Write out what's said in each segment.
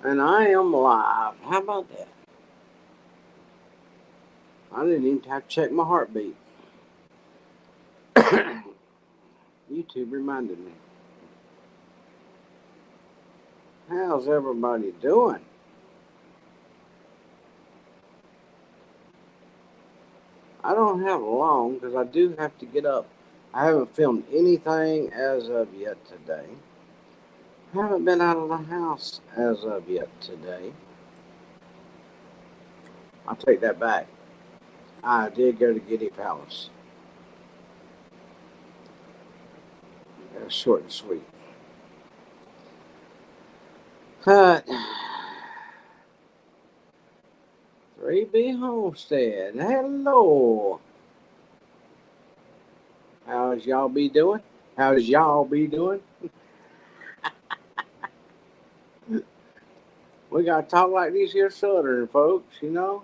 And I am live. How about that? I didn't even have to check my heartbeat. YouTube reminded me. How's everybody doing? I don't have long because I do have to get up. I haven't filmed anything as of yet today. Haven't been out of the house as of yet today. I'll take that back. I did go to Giddy Palace. Short and sweet. But 3B Homestead. Hello. How's y'all be doing? How's y'all be doing? We gotta talk like these here Southern folks, you know.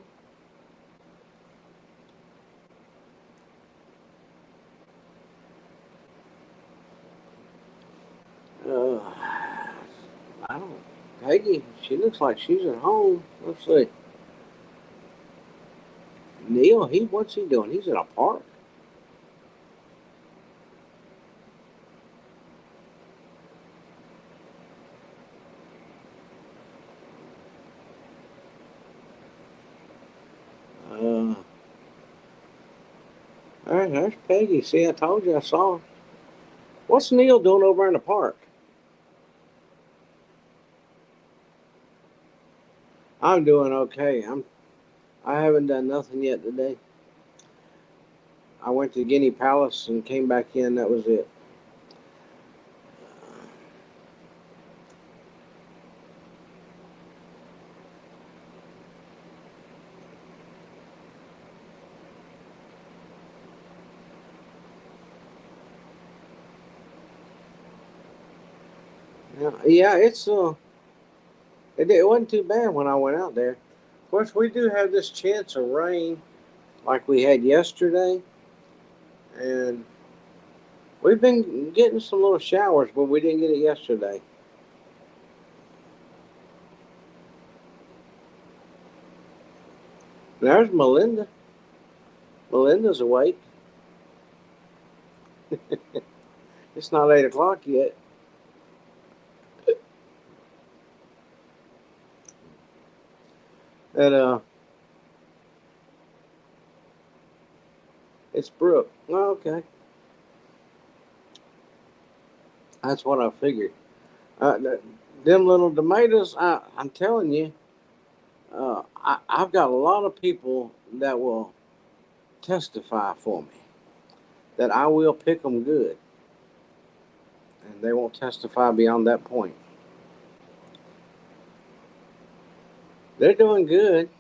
Uh, I don't. Peggy, she looks like she's at home. Let's see. Neil, what's he doing? He's in a park. Uh, there's Peggy. See, I told you I saw her. What's Neil doing over in the park? I'm doing okay. I haven't done nothing yet today. I went to Guinea Palace and came back in. That was it. Yeah, it wasn't too bad when I went out there. Of course, we do have this chance of rain like we had yesterday, and we've been getting some little showers, but we didn't get it yesterday. There's Melinda. Melinda's awake. It's not 8 o'clock yet. And it's Brooke. Oh, okay, that's what I figured. Them little tomatoes. I'm telling you, I've got a lot of people that will testify for me that I will pick them good, and they won't testify beyond that point. They're doing good.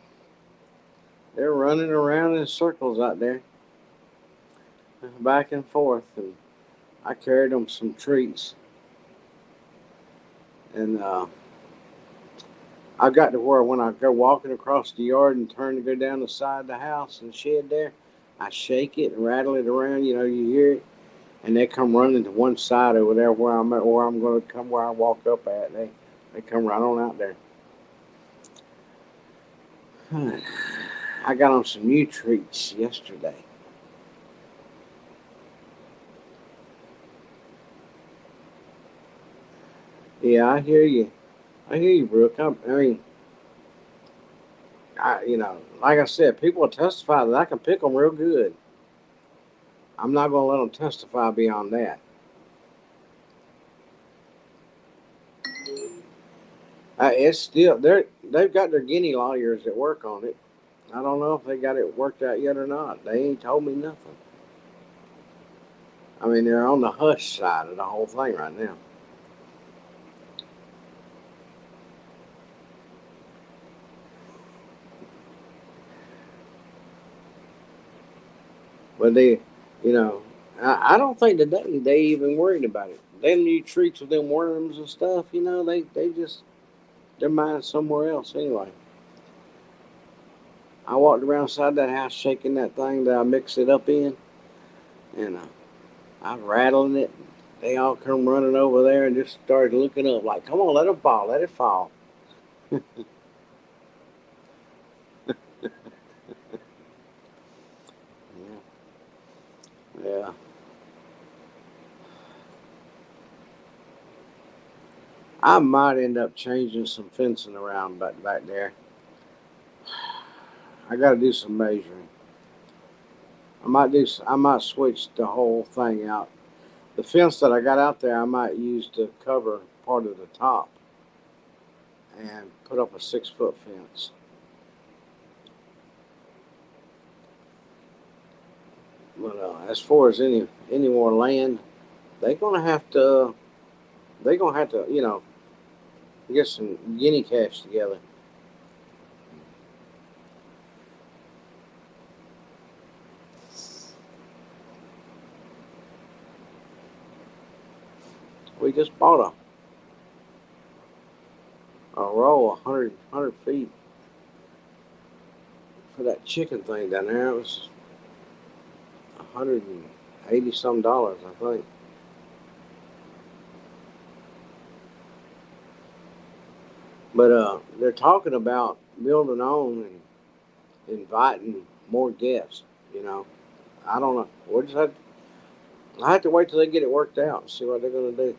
They're running around in circles out there, back and forth, and I carried them some treats, and I got to where when I go walking across the yard and turn to go down the side of the house and shed there, I shake it and rattle it around. You know, you hear it, and they come running to one side over there where I'm at, where I'm going to come where I walk up at. They come right on out there. I got on some new treats yesterday. Yeah, I hear you. I hear you, Brooke. I mean, like I said, people will testify that I can pick them real good. I'm not going to let them testify beyond that. It's still they've got their guinea lawyers that work on it. I don't know if they got it worked out yet or not. They ain't told me nothing. I mean, they're on the hush side of the whole thing right now. But I don't think today they even worried about it. Them new treats with them worms and stuff, they just their mind's somewhere else anyway. I walked around inside that house shaking that thing that I mixed it up in, and I was rattling it. They all come running over there and just started looking up like, "Come on, let it fall, let it fall." Yeah. Yeah. I might end up changing some fencing around back there. I got to do some measuring. I might switch the whole thing out. The fence that I got out there, I might use to cover part of the top and put up a 6 foot fence. But as far as any more land, they're gonna have to get some guinea cash together. We just bought a row 100 feet for that chicken thing down there. It was $180 some dollars, I think. But they're talking about building on and inviting more guests. You know, I don't know. I have to wait till they get it worked out and see what they're going to do.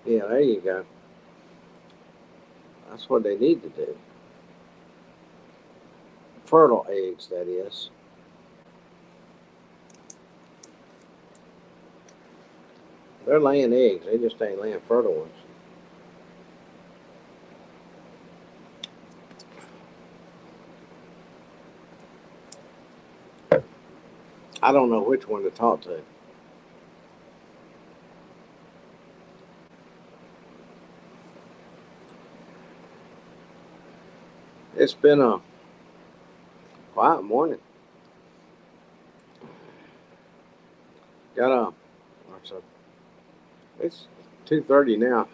Yeah, there you go. That's what they need to do. Fertile eggs, that is. They're laying eggs. They just ain't laying fertile ones. I don't know which one to talk to. It's been a quiet morning. Got a. What's up? It's 2:30 now.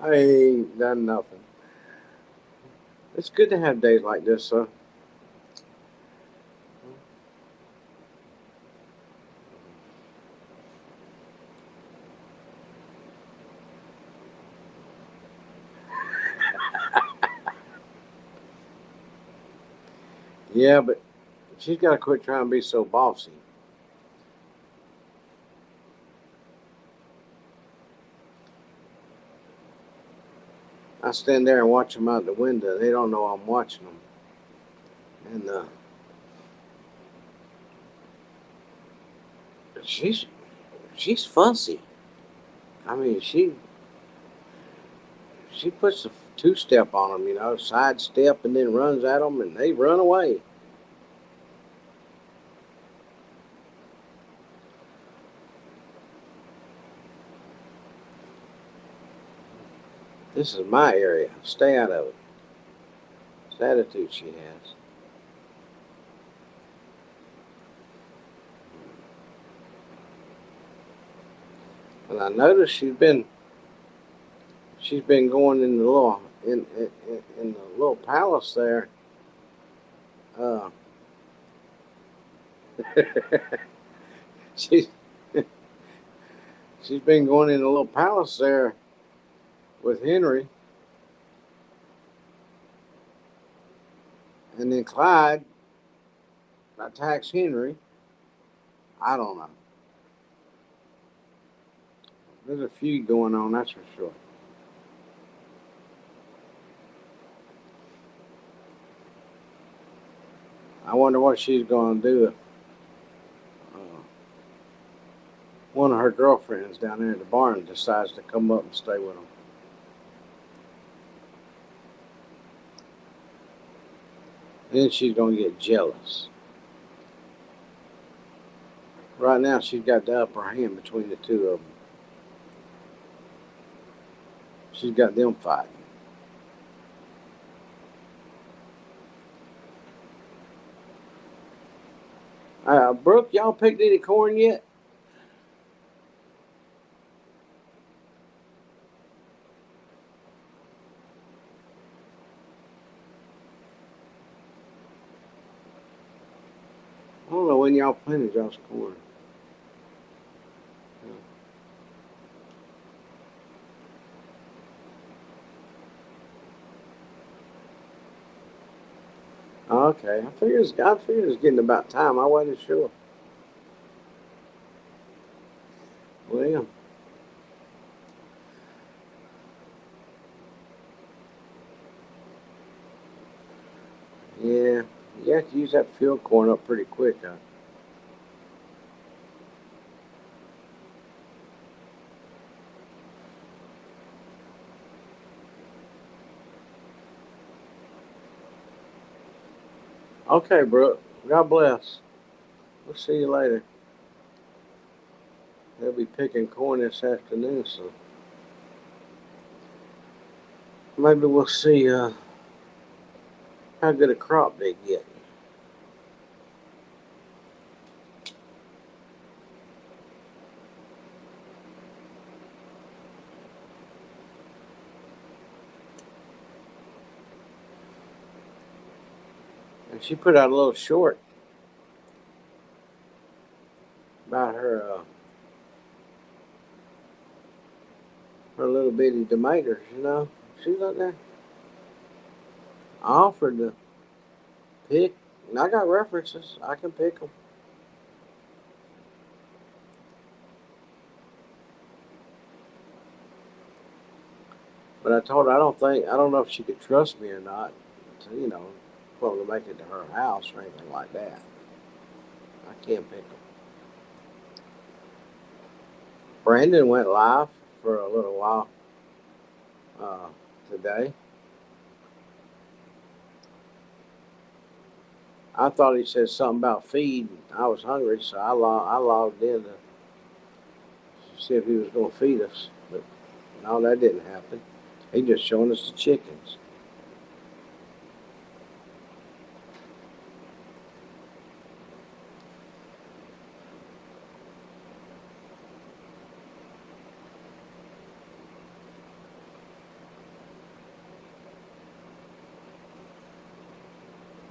I ain't done nothing. It's good to have days like this, so. Yeah, but she's got to quit trying to be so bossy. I stand there and watch them out the window. They don't know I'm watching them, and she's she's fussy. I mean, she puts a 2 step on them, side step, and then runs at them, and they run away. This is my area. Stay out of it. It's the attitude she has. And I noticed she's been going in the in the little palace there. Uh, she's she's been going in the little palace there with Henry, and then Clyde attacks Henry. I don't know. There's a feud going on, that's for sure. I wonder what she's going to do if one of her girlfriends down there at the barn decides to come up and stay with them. Then she's going to get jealous. Right now, she's got the upper hand between the two of them. She's got them fighting. Brooke, y'all picked any corn yet? I don't know when y'all planted y'all's corn. Okay, I figured it's getting about time. I wasn't sure. Well, yeah, you have to use that field corn up pretty quick, huh? Okay, Brooke. God bless. We'll see you later. They'll be picking corn this afternoon, so maybe we'll see how good a crop they get. And she put out a little short about her little bitty tomatoes. She's up there. I offered to pick, and I got references. I can pick them. But I told her I don't know if she could trust me or not to, for to make it to her house or anything like that. I can't pick them. Brandon went live for a little while today. I thought he said something about feed. I was hungry, so I logged in to see if he was going to feed us. But no, that didn't happen. He just showing us the chickens.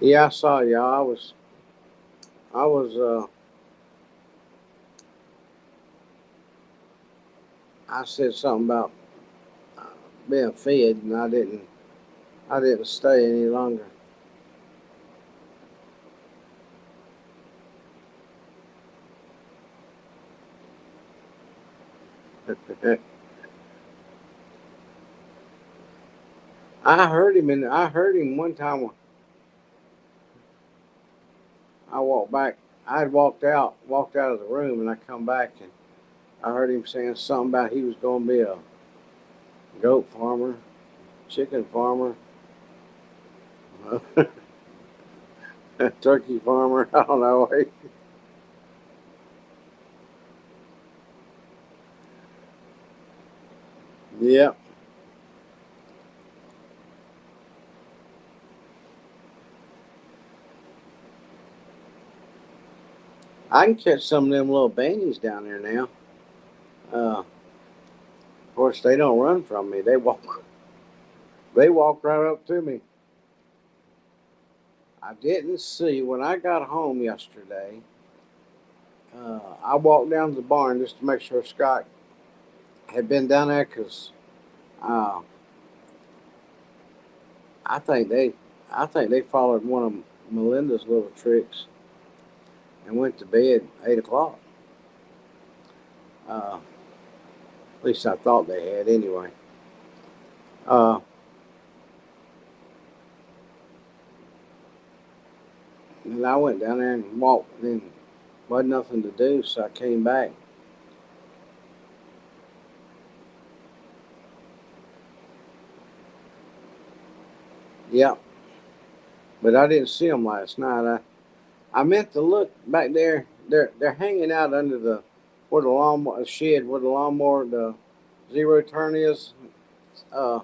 Yeah, I saw y'all. I was, I said something about uh, being fed, and I didn't stay any longer. I heard him one time when I walked back. I had walked out of the room, and I come back and I heard him saying something about he was going to be a goat farmer, chicken farmer, turkey farmer. I don't know. Yep. I can catch some of them little banties down there now. Of course, they don't run from me. They walk right up to me. I didn't see when I got home yesterday. I walked down to the barn just to make sure Scott had been down there because uh, I think they, I think they followed one of Melinda's little tricks and went to bed 8 o'clock. At least I thought they had anyway. Uh, and I went down there and walked, and wasn't nothing to do, so I came back. Yep, but I didn't see them last night. I meant to look back there. They're hanging out under the where the lawnmower shed where the lawnmower the zero turn is. Uh,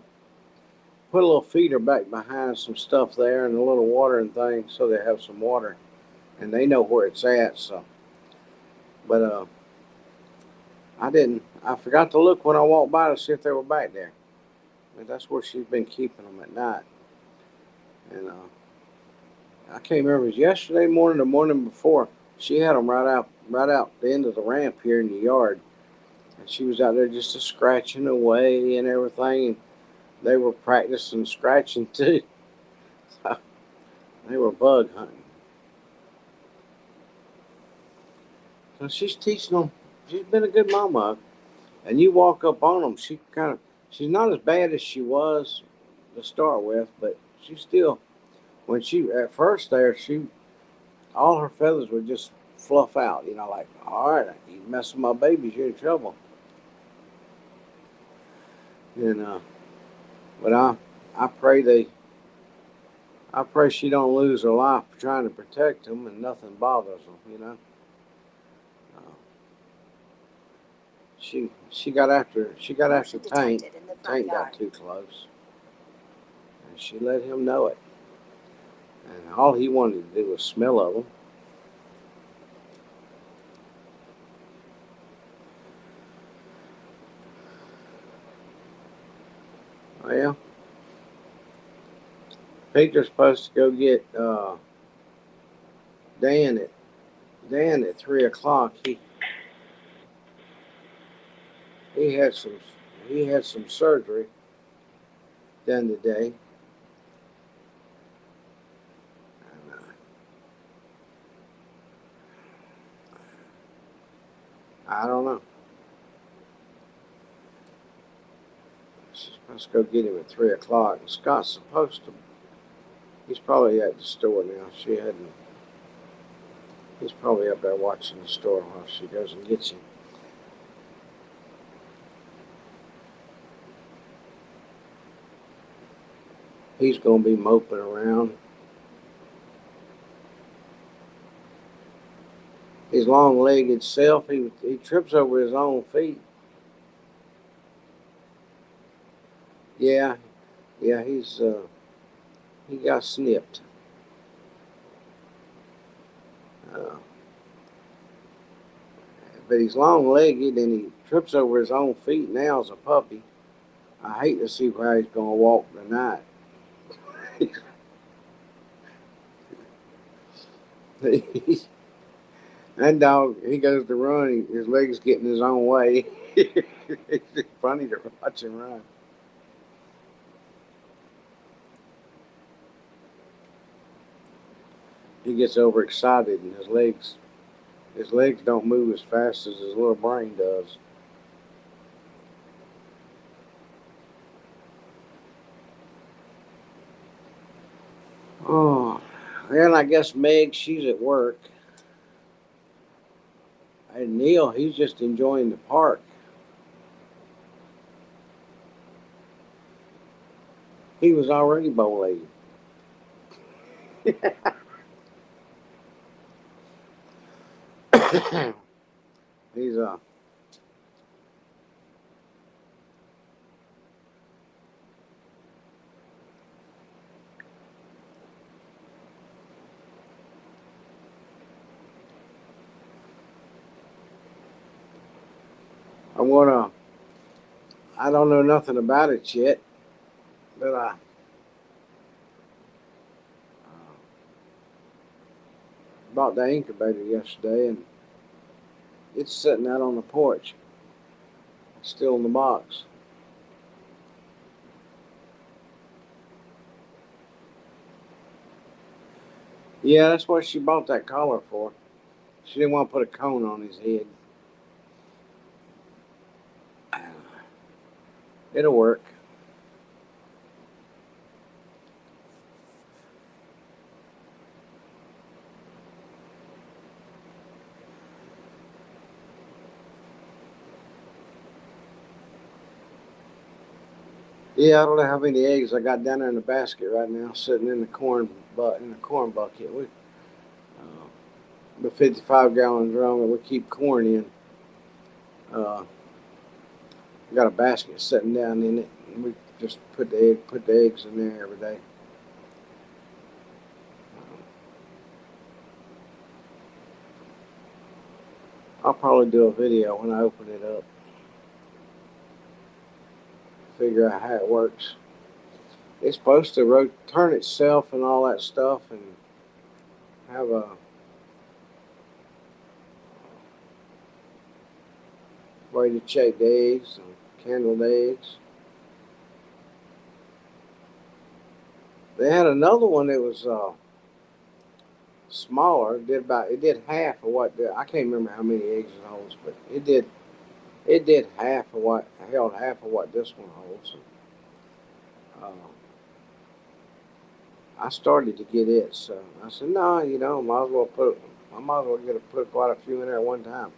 put a little feeder back behind some stuff there and a little watering thing so they have some water and they know where it's at. So, but I didn't. I forgot to look when I walked by to see if they were back there. But that's where she's been keeping them at night. And I can't remember if it was yesterday morning or the morning before. She had them right out the end of the ramp here in the yard, and she was out there just a scratching away and everything. And they were practicing scratching too. So They were bug hunting. So she's teaching them. She's been a good mama. And you walk up on them, she's not as bad as she was to start with, but she still, when she, at first there, all her feathers would just fluff out, like, all right, you mess with my babies, you're in trouble. And, but I pray I pray she don't lose her life trying to protect them and nothing bothers them. Uh, she got after Tank. Tank got too close, and she let him know it. And all he wanted to do was smell of them. Well, Peter's supposed to go get Dan at Dan at 3 o'clock. He had some surgery done today. And, I don't know. She's supposed to go get him at 3 o'clock. And Scott's supposed to. He's probably at the store now. She hadn't. He's probably up there watching the store while she goes and gets him. He's gonna be moping around. His long-legged self, he trips over his own feet. Yeah, yeah, he got snipped. Uh, but he's long-legged and he trips over his own feet now as a puppy. I hate to see how he's gonna walk tonight. That dog, he goes to run, his legs get in his own way. It's funny to watch him run. He gets overexcited and his legs don't move as fast as his little brain does. Oh, and I guess Meg, she's at work. And Neil, he's just enjoying the park. He was already bow-legged. He's I'm gonna. I don't know nothing about it yet, but I bought the incubator yesterday, and it's sitting out on the porch. It's still in the box. Yeah, that's what she bought that collar for. She didn't want to put a cone on his head. It'll work. Yeah, I don't know how many eggs I got down there in the basket right now, sitting in the corn bucket. The 55-gallon drum that we keep corn in. Uh, we got a basket sitting down in it, and we just put the eggs in there every day. I'll probably do a video when I open it up. Figure out how it works. It's supposed to turn itself and all that stuff, and have a way to check the eggs and candle the eggs. They had another one that was smaller. It did half of what I can't remember how many eggs it holds, but it did half of what held half of what this one holds. And, I started to get it, so I said, no, might as well I might as well put quite a few in there at one time.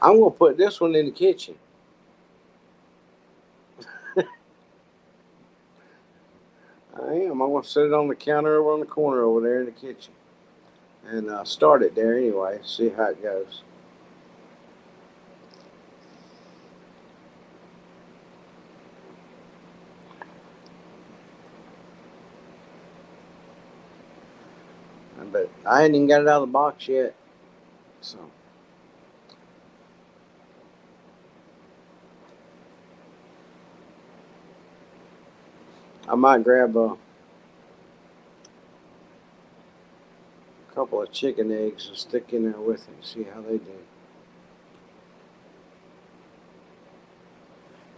I'm gonna put this one in the kitchen. I am. I'm gonna set it on the counter over on the corner over there in the kitchen, and start it there anyway. See how it goes. But I ain't even got it out of the box yet, so I might grab a couple of chicken eggs and stick in there with it. See how they do.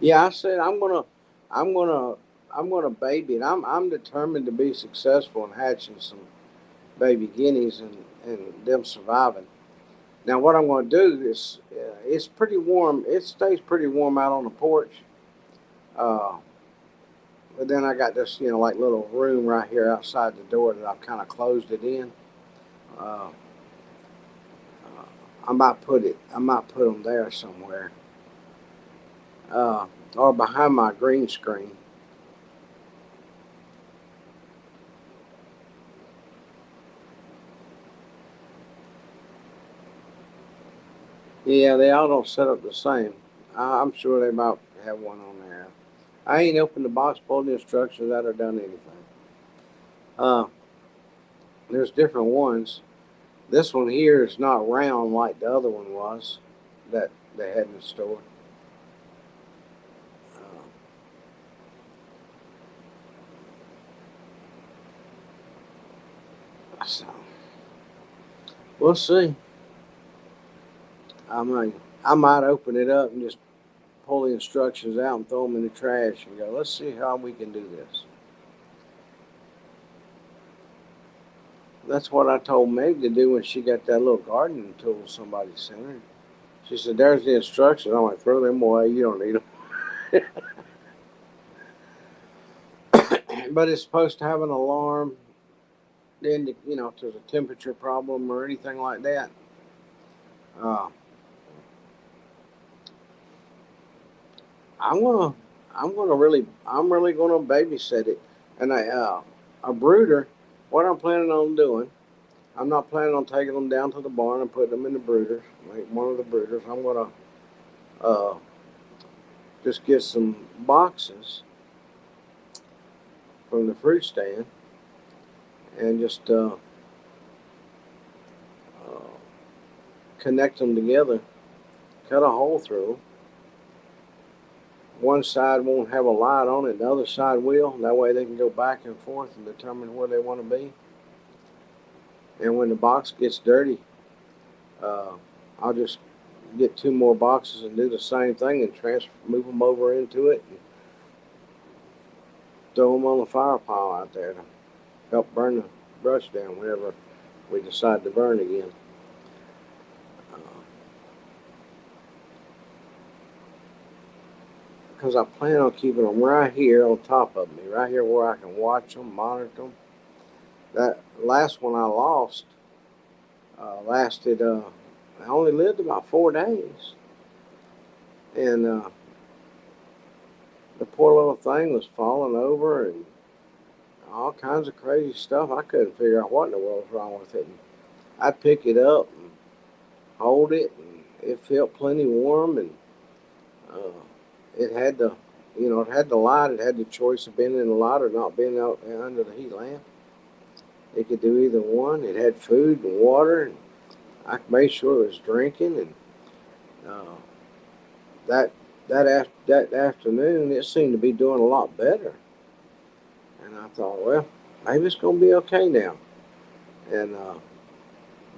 Yeah, I said I'm gonna, I'm gonna baby it. I'm determined to be successful in hatching some baby guineas and them surviving. Now, what I'm going to do is, it's pretty warm. It stays pretty warm out on the porch. Uh, but then I got this, like little room right here outside the door that I've kind of closed it in. Uh, I might put them there somewhere, uh, or behind my green screen. Yeah, they all don't set up the same. I'm sure they might have one on there. I ain't opened the box, pulled the instructions out, or done anything. Uh, there's different ones. This one here is not round like the other one was that they had in the store. So we'll see. I might I might open it up and just pull the instructions out and throw them in the trash and go, let's see how we can do this. That's what I told Meg to do when she got that little gardening tool somebody sent her. She said, "There's the instructions." I'm like, "Throw them away. You don't need them." But it's supposed to have an alarm. Then, if there's a temperature problem or anything like that, uh, I'm gonna, I'm really gonna babysit it. And a brooder. What I'm planning on doing, I'm not planning on taking them down to the barn and putting them in the brooders, like one of the brooders. I'm gonna uh, just get some boxes from the fruit stand and just uh, connect them together, cut a hole through them. One side won't have a light on it, the other side will. That way they can go back and forth and determine where they want to be. And when the box gets dirty, uh, I'll just get two more boxes and do the same thing and move them over into it and throw them on the fire pile out there to help burn the brush down whenever we decide to burn again. Because I plan on keeping them right here on top of me, right here where I can watch them, monitor them. That last one I lost lasted, I only lived about 4 days. And the poor little thing was falling over and all kinds of crazy stuff. I couldn't figure out what in the world was wrong with it. And I'd pick it up and hold it, and it felt plenty warm, and uh, it had the, it had the light. It had the choice of being in the light or not being out under the heat lamp. It could do either one. It had food and water, and I made sure it was drinking. And uh, that that afternoon, it seemed to be doing a lot better. And I thought, well, maybe it's going to be okay now. And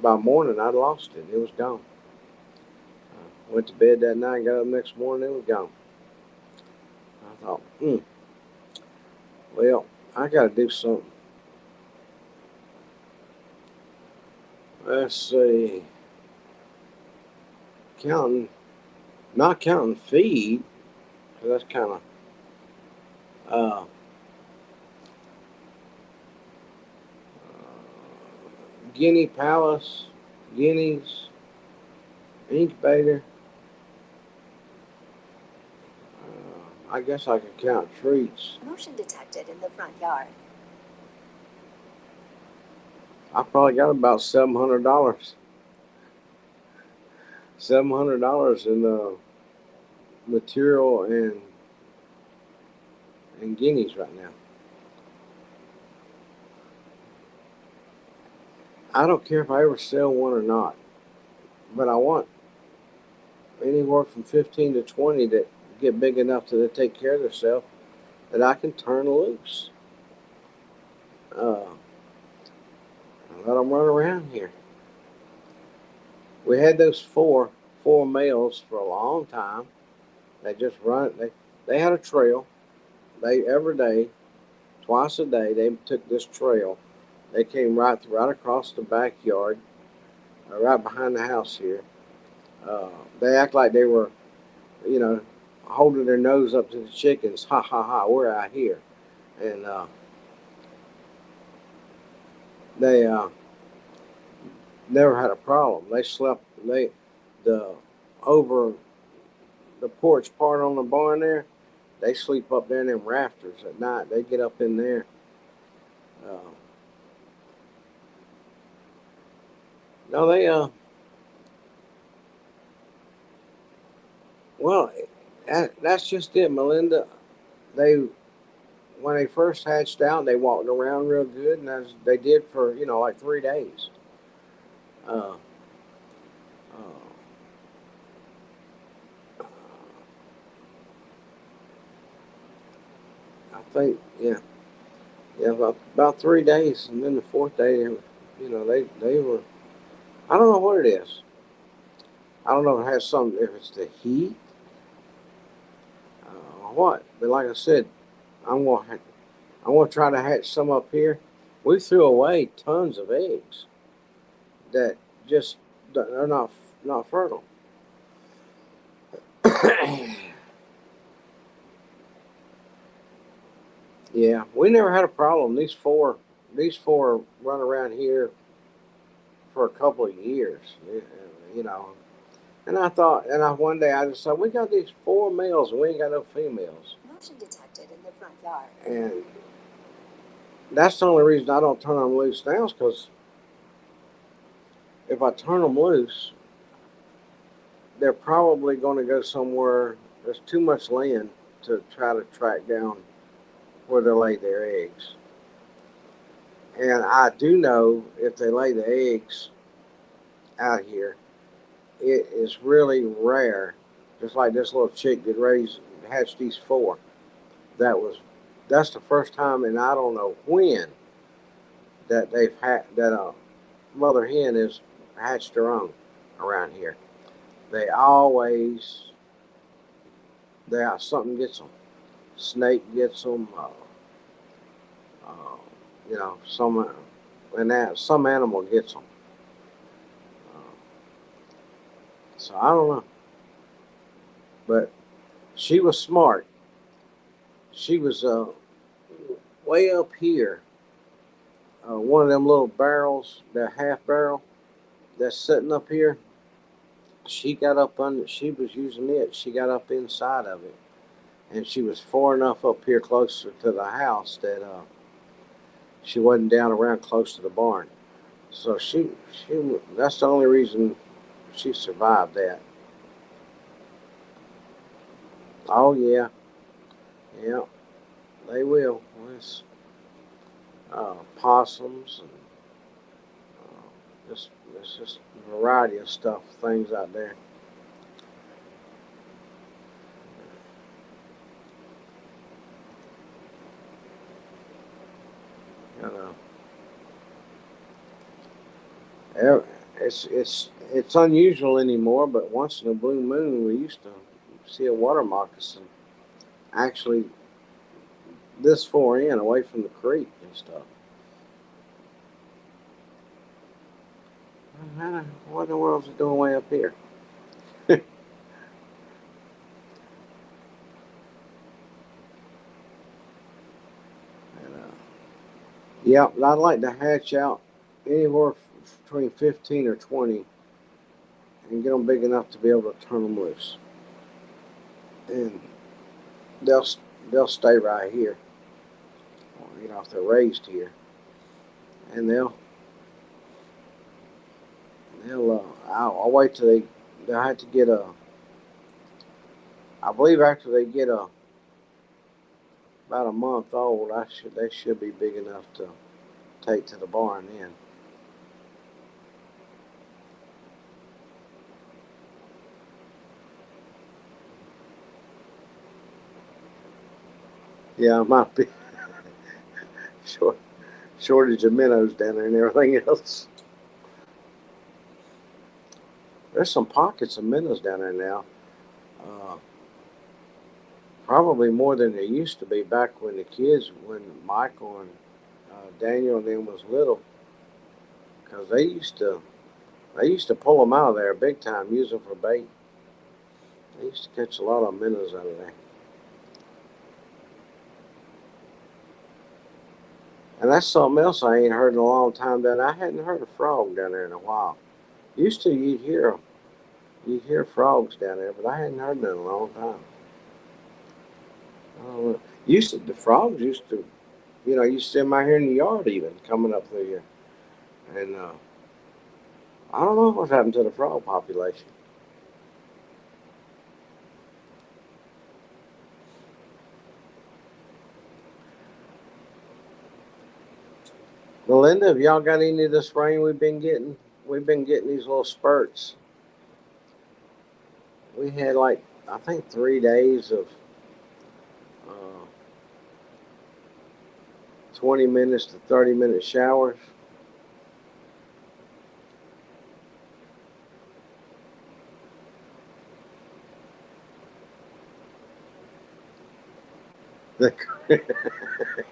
by morning, I'd lost it. It was gone. Went to bed that night, got up next morning, it was gone. thought, well, I got to do something. Let's see, counting, not counting feed, 'cause that's kind of uh, guinea palace, guineas, incubator. I guess I could count treats. Motion detected in the front yard. I probably got about $700. $700 in material and guineas right now. I don't care if I ever sell one or not, but I want anywhere from 15 to 20 that get big enough to they take care of themselves that I can turn loose. And let them run around here. We had those four males for a long time. They just run. They had a trail. They every day, twice a day, they took this trail. They came right across the backyard, right behind the house here. They act like they were, you know, holding their nose up to the chickens. Ha ha ha! We're out here, and they never had a problem. They slept. The over the porch part on the barn there. They sleep up there in them rafters at night. They get up in there. Uh, no, they well, that's just it, Melinda. They when they first hatched out, they walked around real good, and they did for like 3 days. Uh, uh, I think yeah, about 3 days, and then the fourth day, they were. I don't know what it is. I don't know if it has something. If it's the heat, what? But like I said, I'm gonna I'm gonna try to hatch some up here. We threw away tons of eggs that just are not fertile. Yeah, we never had a problem. These four run around here for a couple of years, you know. And I thought, one day I just said, we got these four males and we ain't got no females. Motion detected in the front yard. And that's the only reason I don't turn them loose now is because if I turn them loose, they're probably going to go somewhere. There's too much land to try to track down where they lay their eggs. And I do know if they lay the eggs out here, it is really rare. Just like this little chick that hatched these four. That's the first time, and I don't know when that they've had that a mother hen has hatched her own around here. They always something gets them. Snake gets them. Uh, some animal gets them. Uh, so I don't know, but she was smart. She was way up here. One of them little barrels, that half barrel that's sitting up here. She got up under. She was using it. She got up inside of it, and she was far enough up here closer to the house that she wasn't down around close to the barn. So she that's the only reason she survived that. Oh yeah, yeah, they will. There's possums and there's just a variety of things out there. You know, it's unusual anymore. But once in a blue moon, we used to see a water moccasin. actually this far in, away from the creek and stuff. What in the world is it doing way up here? And, yeah, but I'd like to hatch out anywhere between 15 or 20 and get them big enough to be able to turn them loose. And they'll they'll stay right here, if they're raised here, and I'll wait till they'll have to get I believe after they get about a month old, they should be big enough to take to the barn then. Yeah, it might be short, shortage of minnows down there and everything else. There's some pockets of minnows down there now. Uh, Probably more than there used to be back when Michael and Daniel and them was little, because they used to pull them out of there big time, use them for bait. They used to catch a lot of minnows out of there. And that's something else I ain't heard in a long time. That I hadn't heard a frog down there in a while. Used to you'd hear frogs down there, but I hadn't heard them in a long time. I don't know. The frogs used to, you used to see them out here in the yard even coming up through here. And I don't know what's happened to the frog population. Melinda, have y'all got any of this rain we've been getting? We've been getting these little spurts. We had like, I think, 3 days of uh, 20 minutes to 30-minute showers.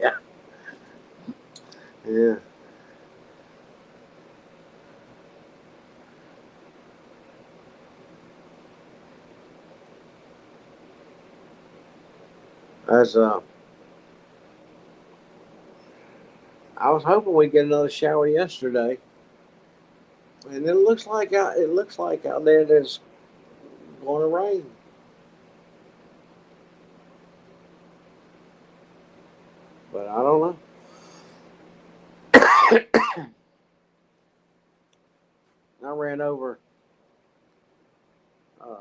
Yeah. Yeah. As I was hoping we'd get another shower yesterday, and it looks like out there there's going to rain. But I don't know. I ran over. Uh,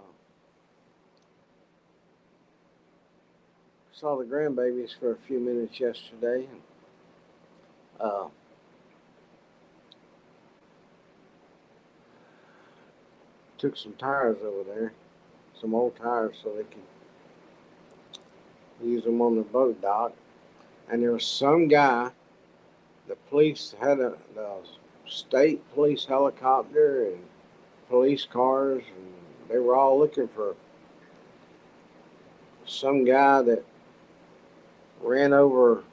Saw the grandbabies for a few minutes yesterday, and uh, took some tires over there, some old tires, so they could use them on the boat dock. And there was some guy. The police had the state police helicopter and police cars, and they were all looking for some guy that ran over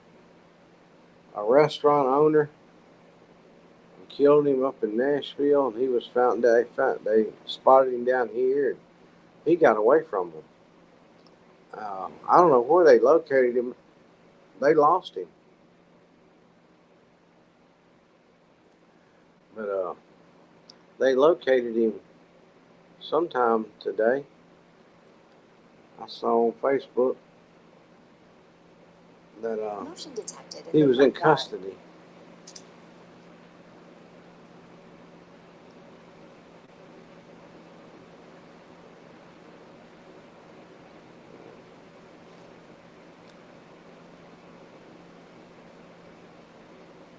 a restaurant owner and killed him up in Nashville. And he was found. They spotted him down here, and he got away from them. I don't know where they located him. They lost him, but they located him sometime today. I saw on Facebook that Motion detected in he the was in front yard. custody.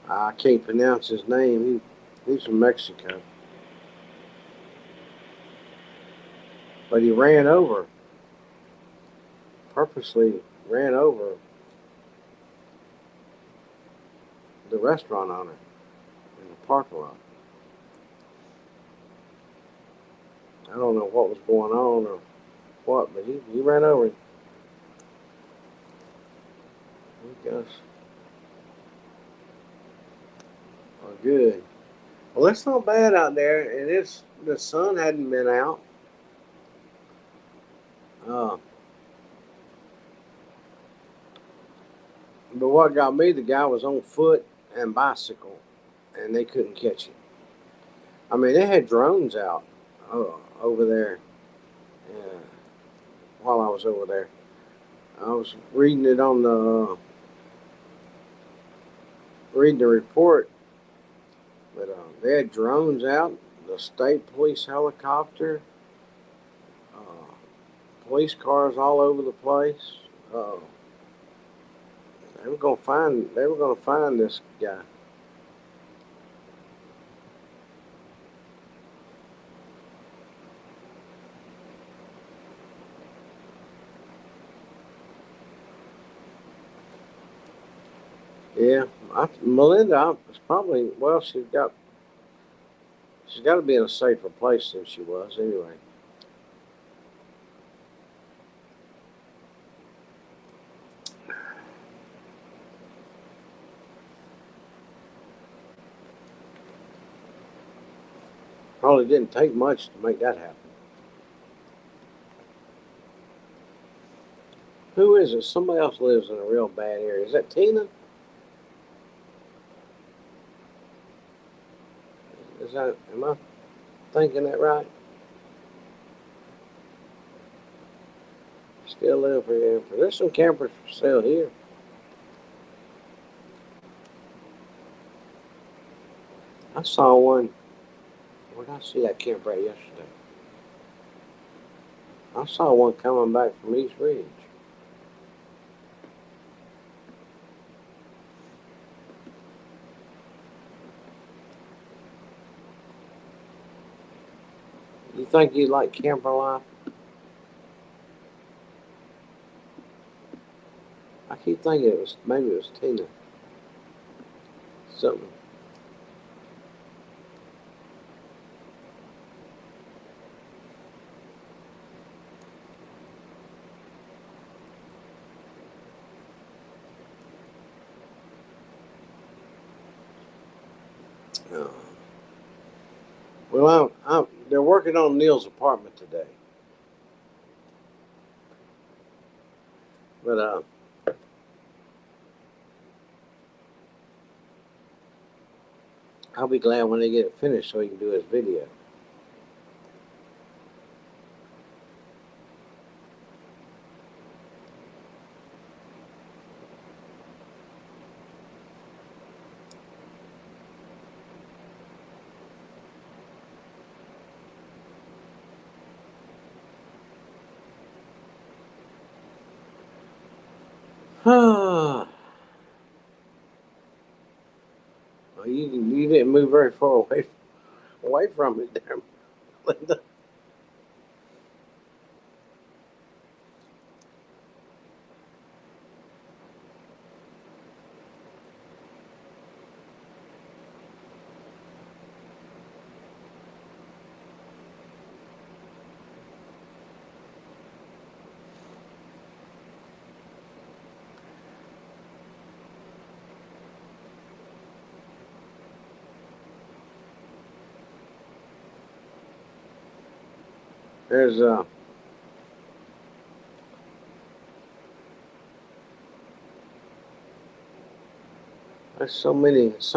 I can't pronounce his name. He's from Mexico, but he purposely ran over the restaurant owner in the parking lot. I don't know what was going on or what, but he ran over him. Gosh. Well, good. Well, it's not bad out there, and it's the sun hadn't been out. Uh, but what got me, the guy was on foot and bicycle, and they couldn't catch him. I mean, they had drones out over there uh, while I was over there. I was reading it on the reading the report, but they had drones out, the state police helicopter, uh, police cars all over the place. Uh, they were gonna find. They were gonna find this guy. Yeah, Melinda is probably well. She's got to be in a safer place than she was anyway. Probably didn't take much to make that happen. Who is it? Somebody else lives in a real bad area. Is that Tina? Is that? Am I thinking that right? Still living for you. There's some campers for sale here. I saw one. Where did I see that camper at yesterday? I saw one coming back from East Ridge. You think you like camper life? I keep thinking maybe it was Tina. Something. Uh, well, they're working on Neil's apartment today, but I'll be glad when they get it finished so he can do his video. Well, you didn't move very far away from it there, Linda. There's there's so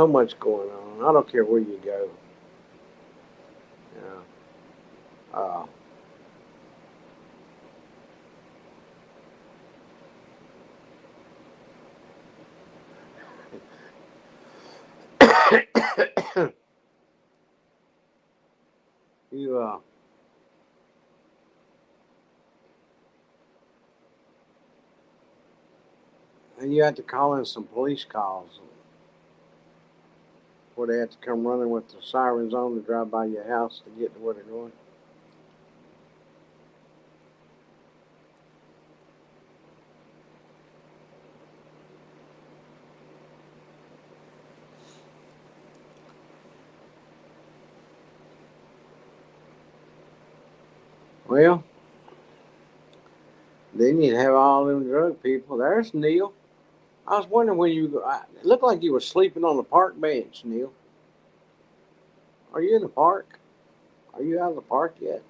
much going on. I don't care where you go. Yeah. You and you had to call in some police calls where they had to come running with the sirens on to drive by your house to get to where they're going. Well, then you'd have all them drug people. There's Neil. I was wondering when you. It looked like you were sleeping on the park bench, Neil. Are you in the park? Are you out of the park yet?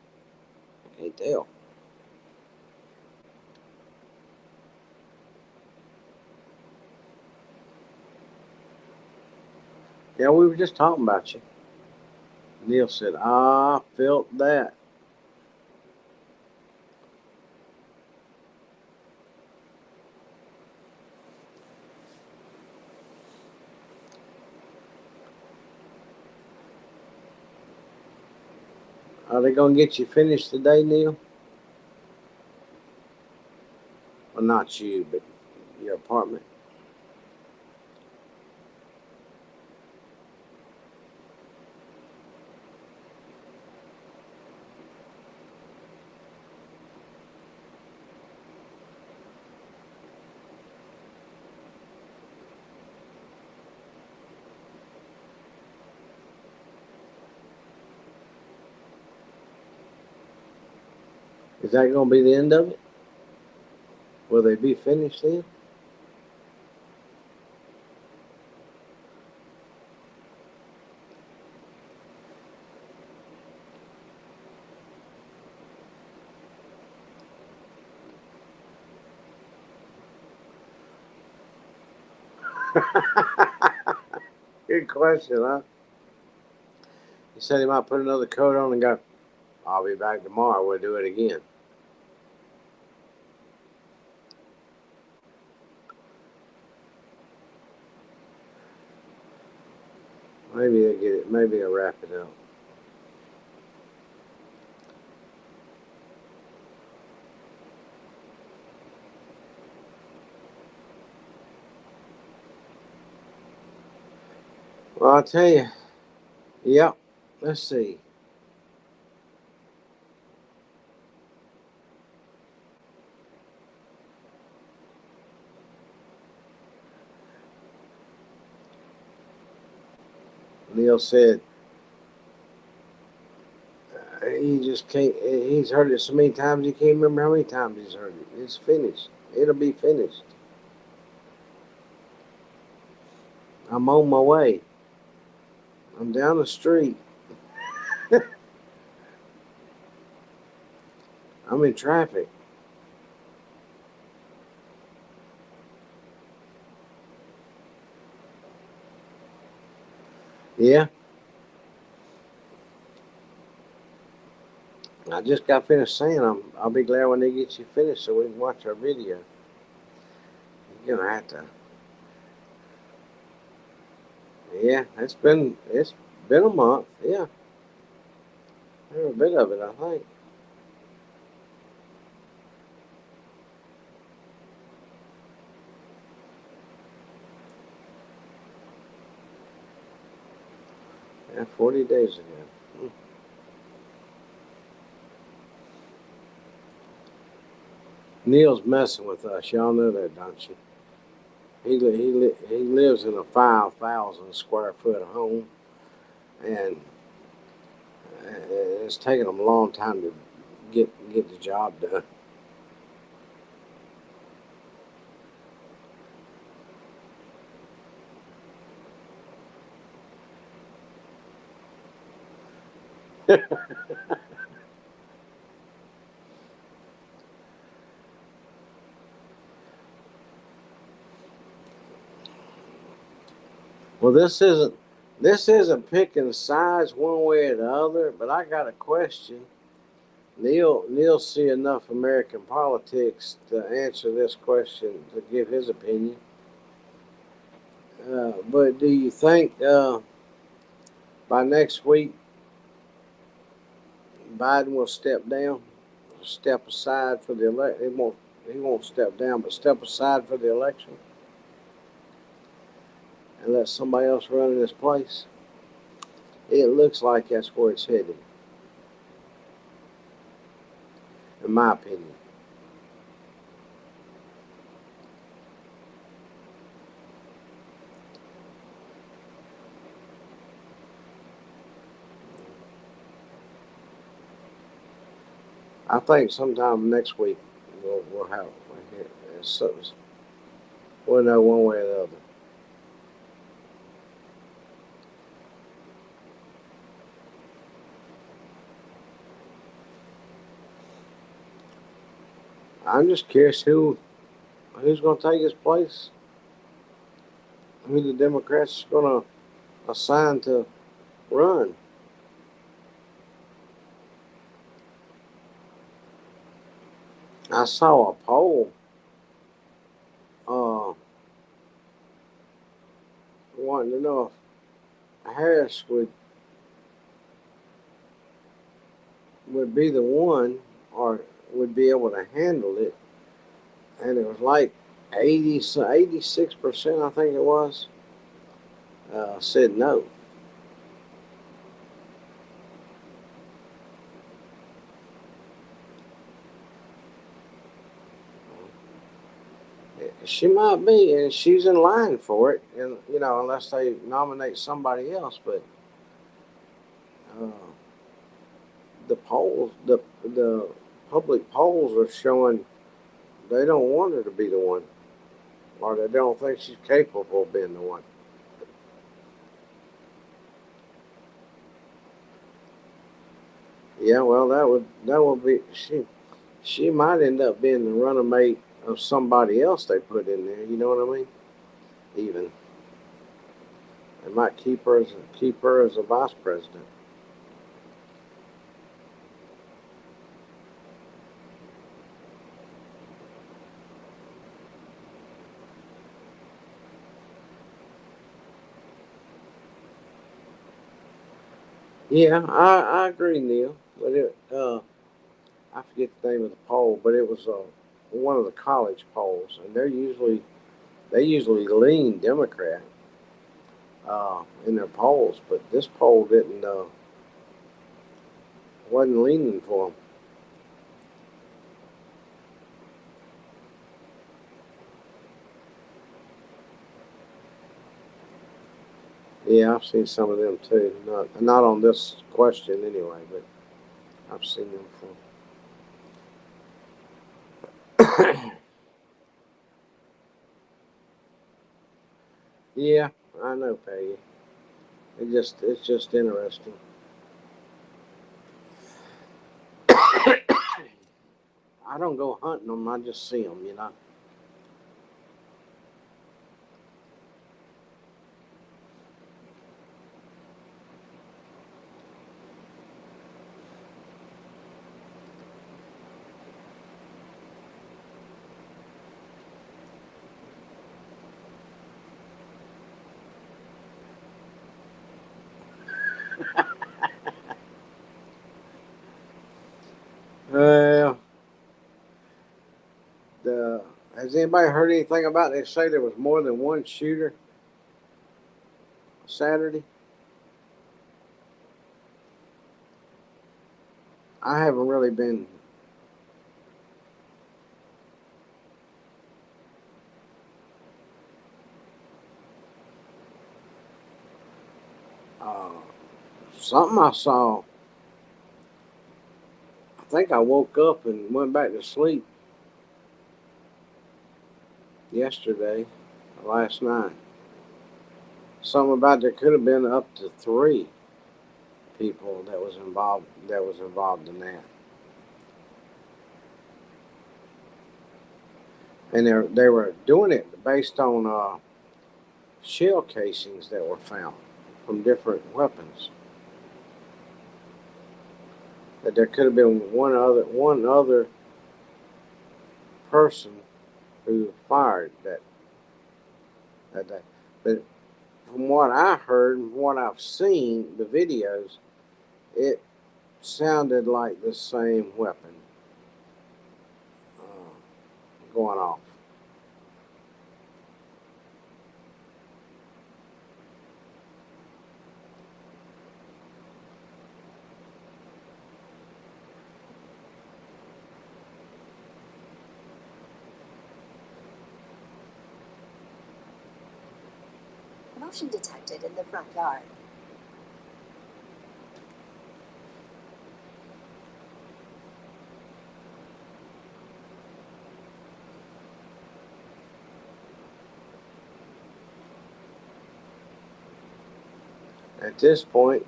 I can't tell. Yeah, we were just talking about you. Neil said, "I felt that." Are they gonna get you finished today, Neil? Well, not you, but your apartment. Is that gonna be the end of it? Will they be finished then? Good question, huh? He said he might put another coat on and go, "I'll be back tomorrow. We'll do it again." Maybe they get it. Maybe they'll wrap it up. Well, I'll tell you. Yep. Let's see. Neil said he just can't. He's heard it so many times he can't remember how many times he's heard it. It's finished. It'll be finished. I'm on my way. I'm down the street. I'm in traffic. Yeah. I just got finished saying I'll be glad when they get you finished so we can watch our video. You're gonna have to. Yeah, it's been a month. Yeah, every bit of it, I think. Yeah, 40 days ago. Hmm. Neil's messing with us. Y'all know that, don't you? He lives in a 5,000 square foot home, and it's taken him a long time to get the job done. Well, this isn't picking sides one way or the other, but I got a question. Neil see enough American politics to answer this question to give his opinion. But do you think by next week Biden will step down, step aside for the election? He won't step down, but step aside for the election and let somebody else run in his place? It looks like that's where it's headed, in my opinion. I think sometime next week we'll have. So, we'll know one way or the other. I'm just curious who's going to take his place, who the Democrats are going to assign to run. I saw a poll wanting to know if Harris would be the one or would be able to handle it, and it was like 86%, I think it was, said no. She might be, and she's in line for it, and unless they nominate somebody else. But uh, the public polls are showing they don't want her to be the one, or they don't think she's capable of being the one. Yeah, well, that would be she might end up being the running mate of somebody else they put in there. You know what I mean? Even they might keep her as a vice president. Yeah, I agree, Neil. But I forget the name of the poll, but it was one of the college polls, and they usually lean Democrat in their polls, but this poll didn't wasn't leaning for them. Yeah, I've seen some of them too. Not on this question anyway, but I've seen them before. Yeah, I know, Peggy. It's just interesting. I don't go hunting them. I just see them. Well, has anybody heard anything about? They say there was more than one shooter Saturday. I haven't really been. Uh, Something I saw. I think I woke up and went back to sleep yesterday, last night. Something about there could have been up to three people that was involved in that, and they were doing it based on shell casings that were found from different weapons. That there could have been one other person who fired that day. But from what I heard and what I've seen, the videos, it sounded like the same weapon going off. Motion detected in the front yard. At this point,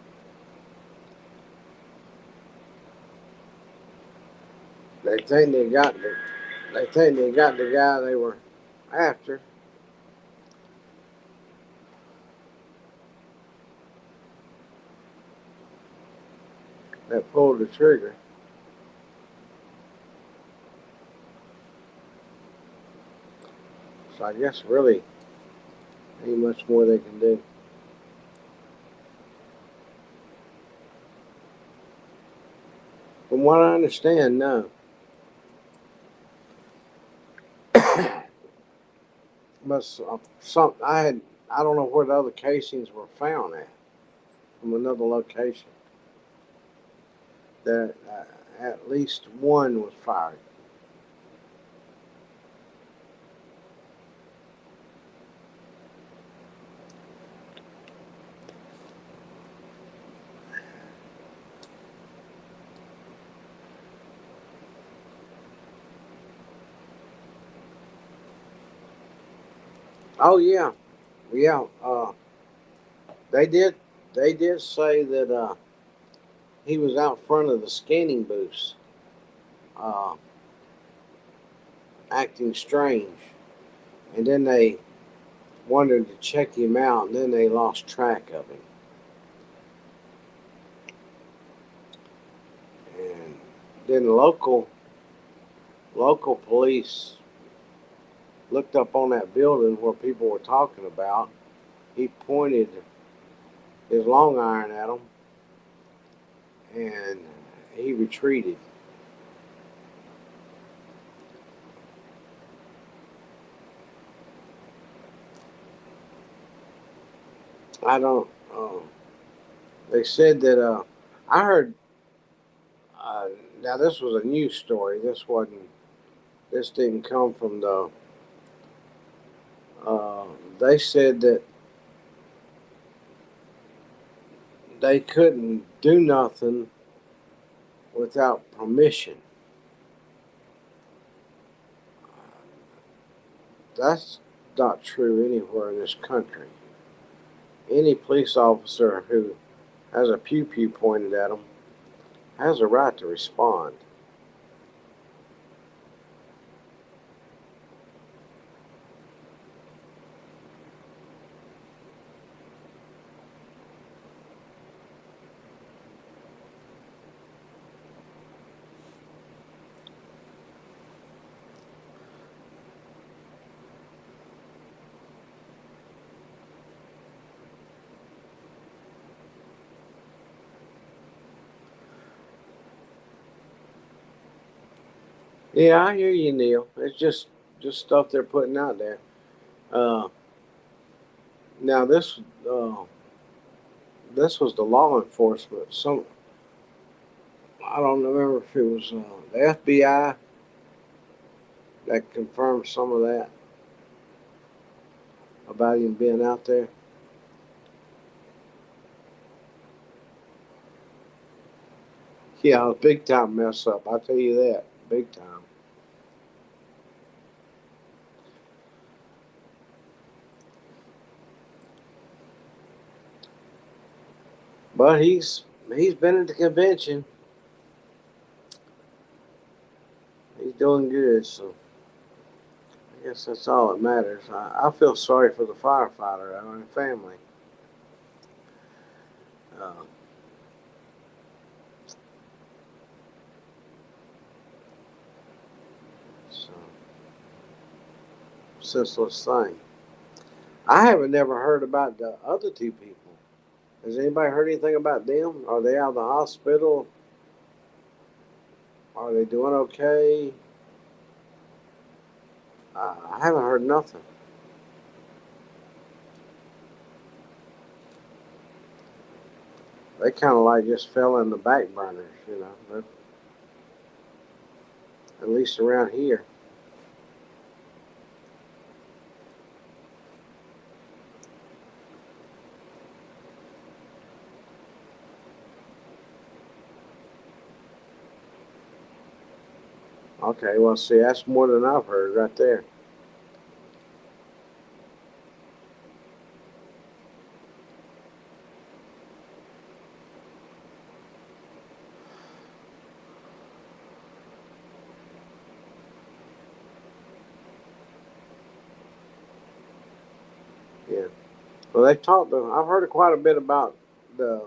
they think they got the guy they were after. That pulled the trigger. So I guess really ain't much more they can do. From what I understand, no. But I don't know where the other casings were found at from another location. That at least one was fired. Oh yeah, yeah. They did. They did say that he was out front of the scanning booths, uh, acting strange, and then they wanted to check him out, and then they lost track of him. And then local police looked up on that building where people were talking about. He pointed his long iron at them, and he retreated. I don't. They said that. I heard. Uh, Now this was a news story. This wasn't. This didn't come from the. Uh, they said that they couldn't do nothing without permission. That's not true anywhere in this country. Any police officer who has a pew pew pointed at them has a right to respond. Yeah, I hear you, Neil. It's just stuff they're putting out there. Uh, Now this was the law enforcement. I don't remember if it was the FBI that confirmed some of that about him being out there. Yeah, a big time mess up. I tell you that, big time. But he's been at the convention. He's doing good, so I guess that's all that matters. I feel sorry for the firefighter and family. Uh, so senseless thing. I haven't never heard about the other two people. Has anybody heard anything about them? Are they out of the hospital? Are they doing okay? I haven't heard nothing. They kind of like just fell in the back burners, you know. At least around here. Okay, well, see, that's more than I've heard right there. Well, they talked. I've heard quite a bit about the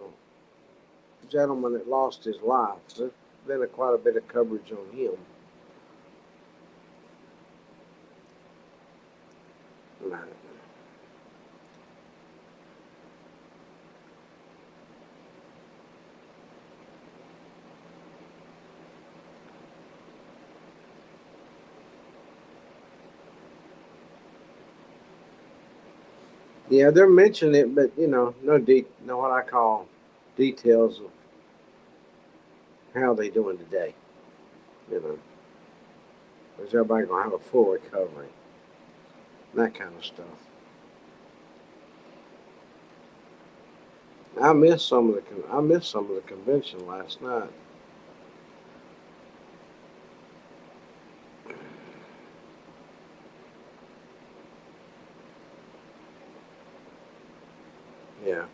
gentleman that lost his life. There's been quite a bit of coverage on him. Yeah, they're mentioning it, but no what I call details of how they doing today. You know, is everybody gonna have a full recovery? That kind of stuff. I missed some of the convention last night. Yeah.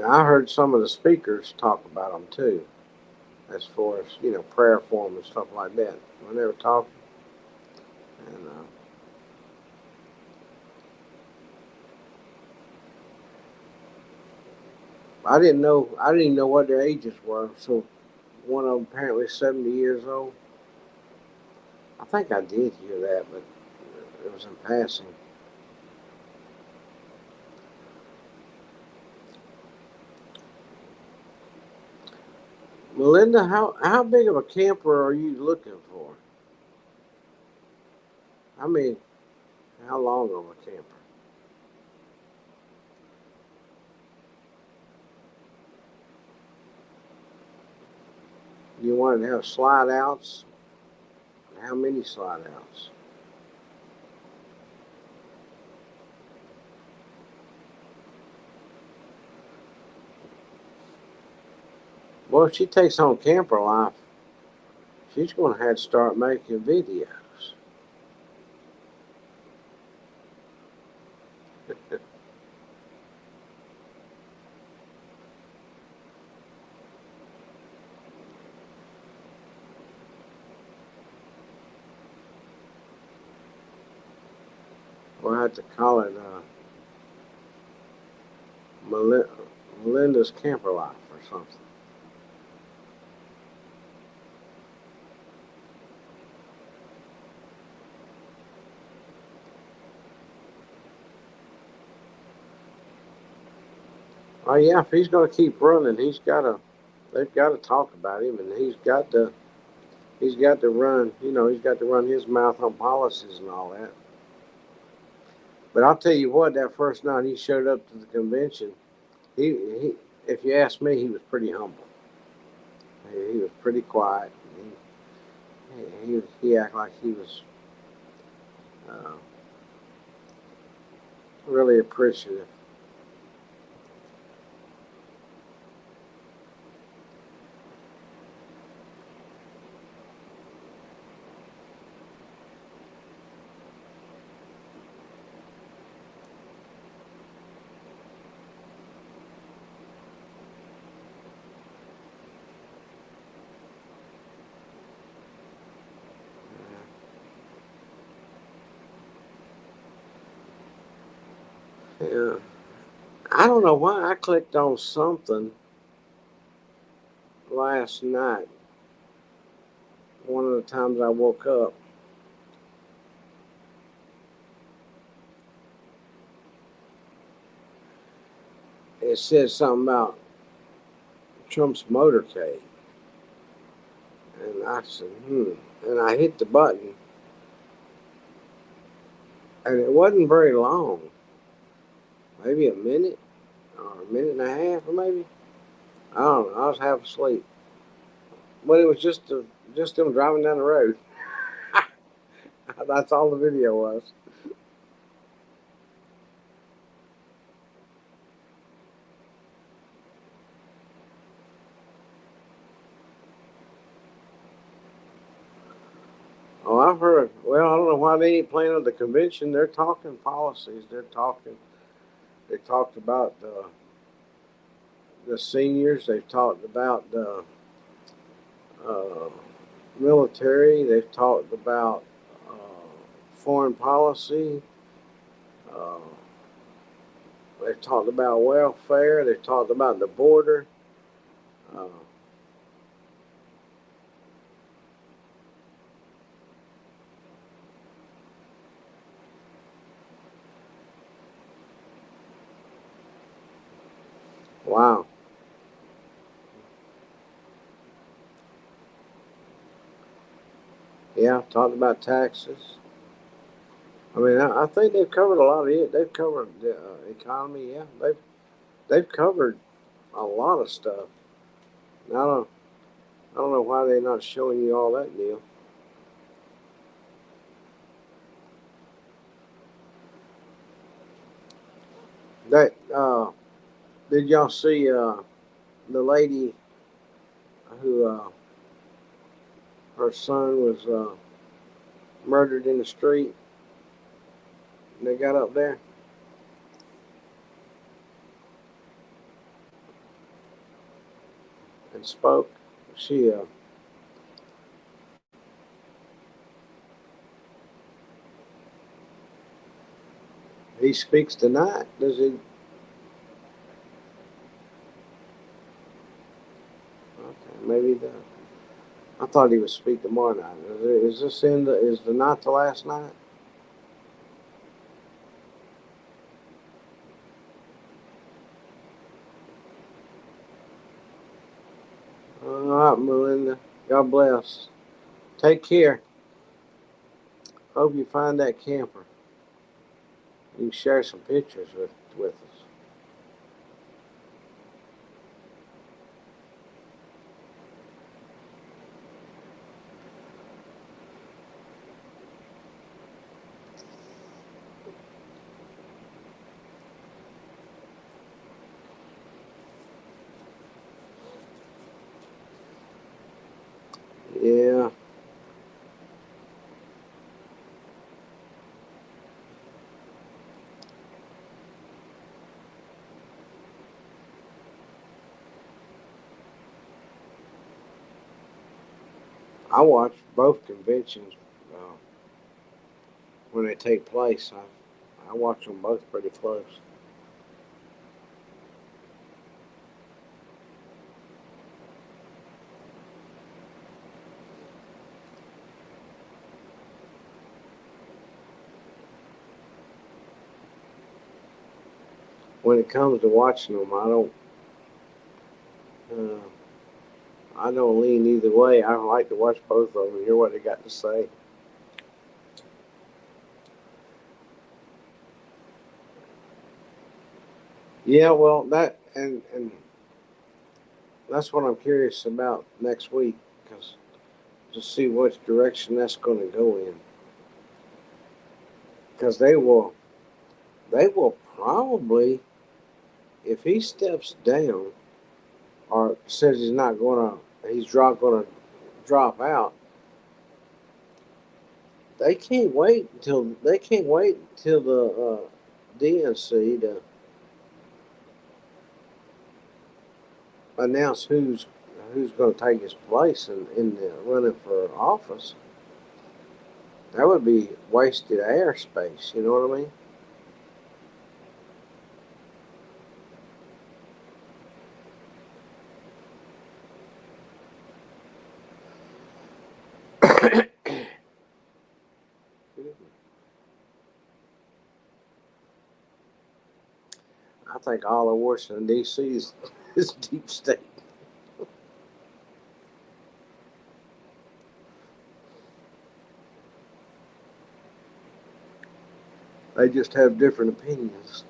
I heard some of the speakers talk about them too, as far as prayer for them and stuff like that. When they were talking, and I didn't even know what their ages were. So one of them apparently 70 years old. I think I did hear that, but it was in passing. Melinda, how big of a camper are you looking for? I mean, how long of a camper? You want it to have slide outs? How many slide outs? Well, if she takes on camper life, she's going to have to start making videos. We'll have to call it Melinda's camper life or something. Oh yeah, if he's going to keep running, they've got to talk about him, and he's got to run. He's got to run his mouth on policies and all that. But I'll tell you what, that first night he showed up to the convention, he if you ask me, he was pretty humble. He was pretty quiet. He acted like he was uh, really appreciative. Yeah. I don't know why I clicked on something last night. One of the times I woke up, it said something about Trump's motorcade, and I said, and I hit the button, and it wasn't very long, maybe a minute or a minute and a half, or maybe I don't know. I was half asleep, but it was just them driving down the road. That's all the video was. Oh, I've heard. Well, I don't know why they ain't playing at the convention. They're talking policies. They talked about the seniors. They've talked about the uh, military. They've talked about foreign policy. Uh, they've talked about welfare. They've talked about the border. Uh, wow. Yeah, talked about taxes. I mean, I think they've covered a lot of it. They've covered the economy. Yeah, they've covered a lot of stuff. And I don't know why they're not showing you all that, Neil. That did y'all see the lady who her son was murdered in the street? And they got up there and spoke. She he speaks tonight. Does he? Okay, maybe the. I thought he would speak tomorrow night. Is this in the? Is the night the last night? All right, Melinda. God bless. Take care. Hope you find that camper. You can share some pictures with us. Yeah, I watch both conventions uh, when they take place. I watch them both pretty close. When it comes to watching them, uh, I don't lean either way. I like to watch both of them, hear what they got to say. Yeah, well, and that's what I'm curious about next week, because to see which direction that's going to go in, because they will probably, if he steps down or says he's going to drop out, they can't wait until the DNC to announce who's going to take his place in the running for office. That would be wasted airspace. You know what I mean? I think all of Washington D.C. is deep state. They just have different opinions.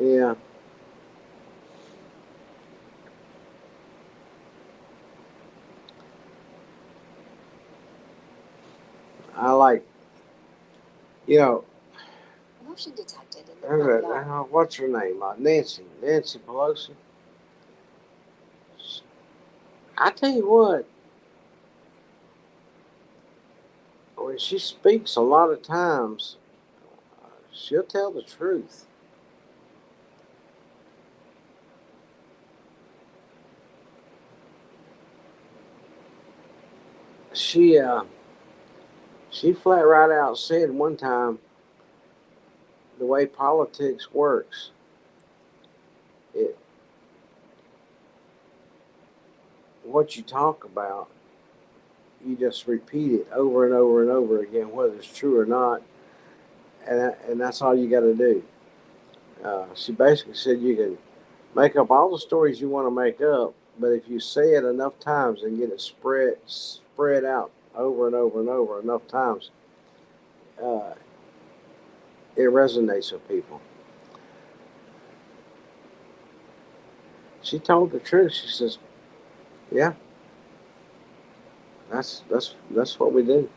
Yeah, I like You know, Motion detected in the front yard. what's her name? Nancy Pelosi. I tell you what, when she speaks, a lot of times she'll tell the truth. She she flat right out said one time the way politics works, it what you talk about, you just repeat it over and over and over again, whether it's true or not, and that's all you got to do. She basically said you can make up all the stories you want to make up, but if you say it enough times and get it spread out over and over and over enough times, uh, it resonates with people. She told the truth. She says, "Yeah, that's what we do."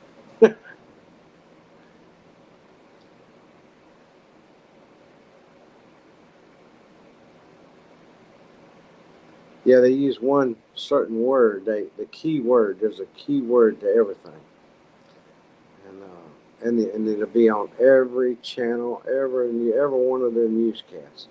Yeah, they use one certain word. The key word. There's a key word to everything, and it'll be on every channel, every one of their newscasts.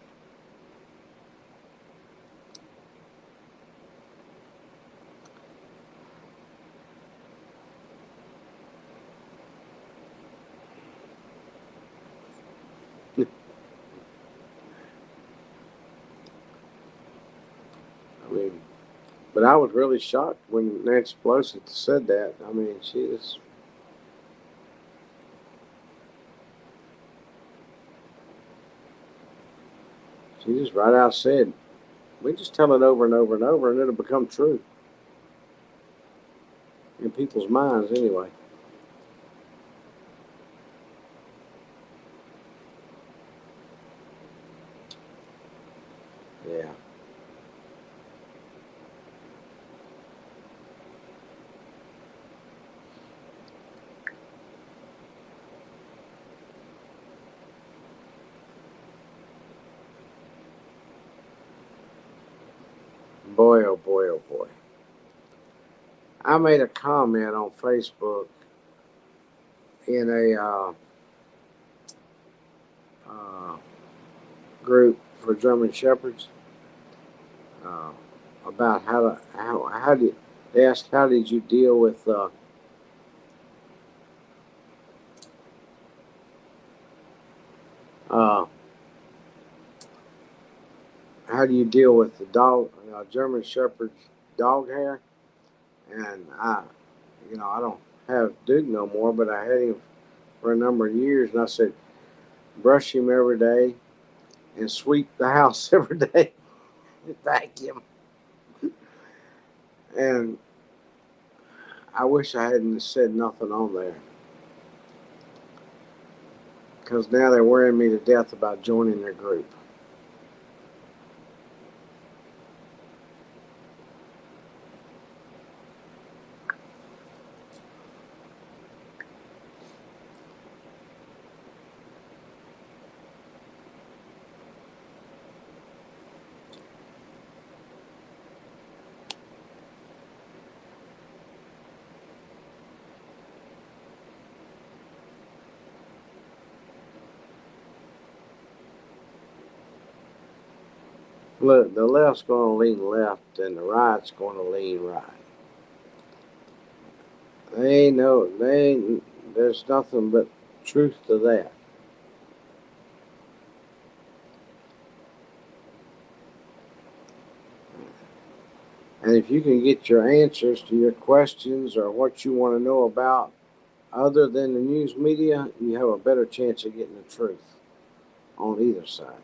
I mean, but I was really shocked when Nancy Pelosi said that. I mean, she just right out said, "We just tell it over and over and over, and it'll become true in people's minds anyway." Yeah. Boy, oh boy, oh boy. I made a comment on Facebook in a uh, group for German Shepherds uh, about how did they asked how did you deal with uh, how do you deal with the dog German Shepherd's dog hair? And I don't have Duke no more, but I had him for a number of years, and I said brush him every day and sweep the house every day, vacuum. And I wish I hadn't said nothing on there because now they're wearing me to death about joining their group. Look, the left's going to lean left and the right's going to lean right. There's nothing but truth to that. And if you can get your answers to your questions or what you want to know about other than the news media, you have a better chance of getting the truth on either side.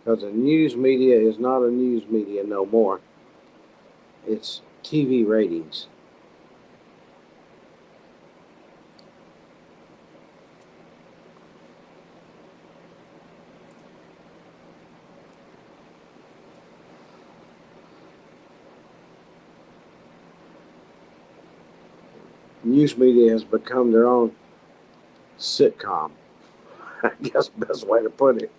Because the news media is not a news media no more. It's TV ratings. news media has become their own sitcom. I guess the best way to put it.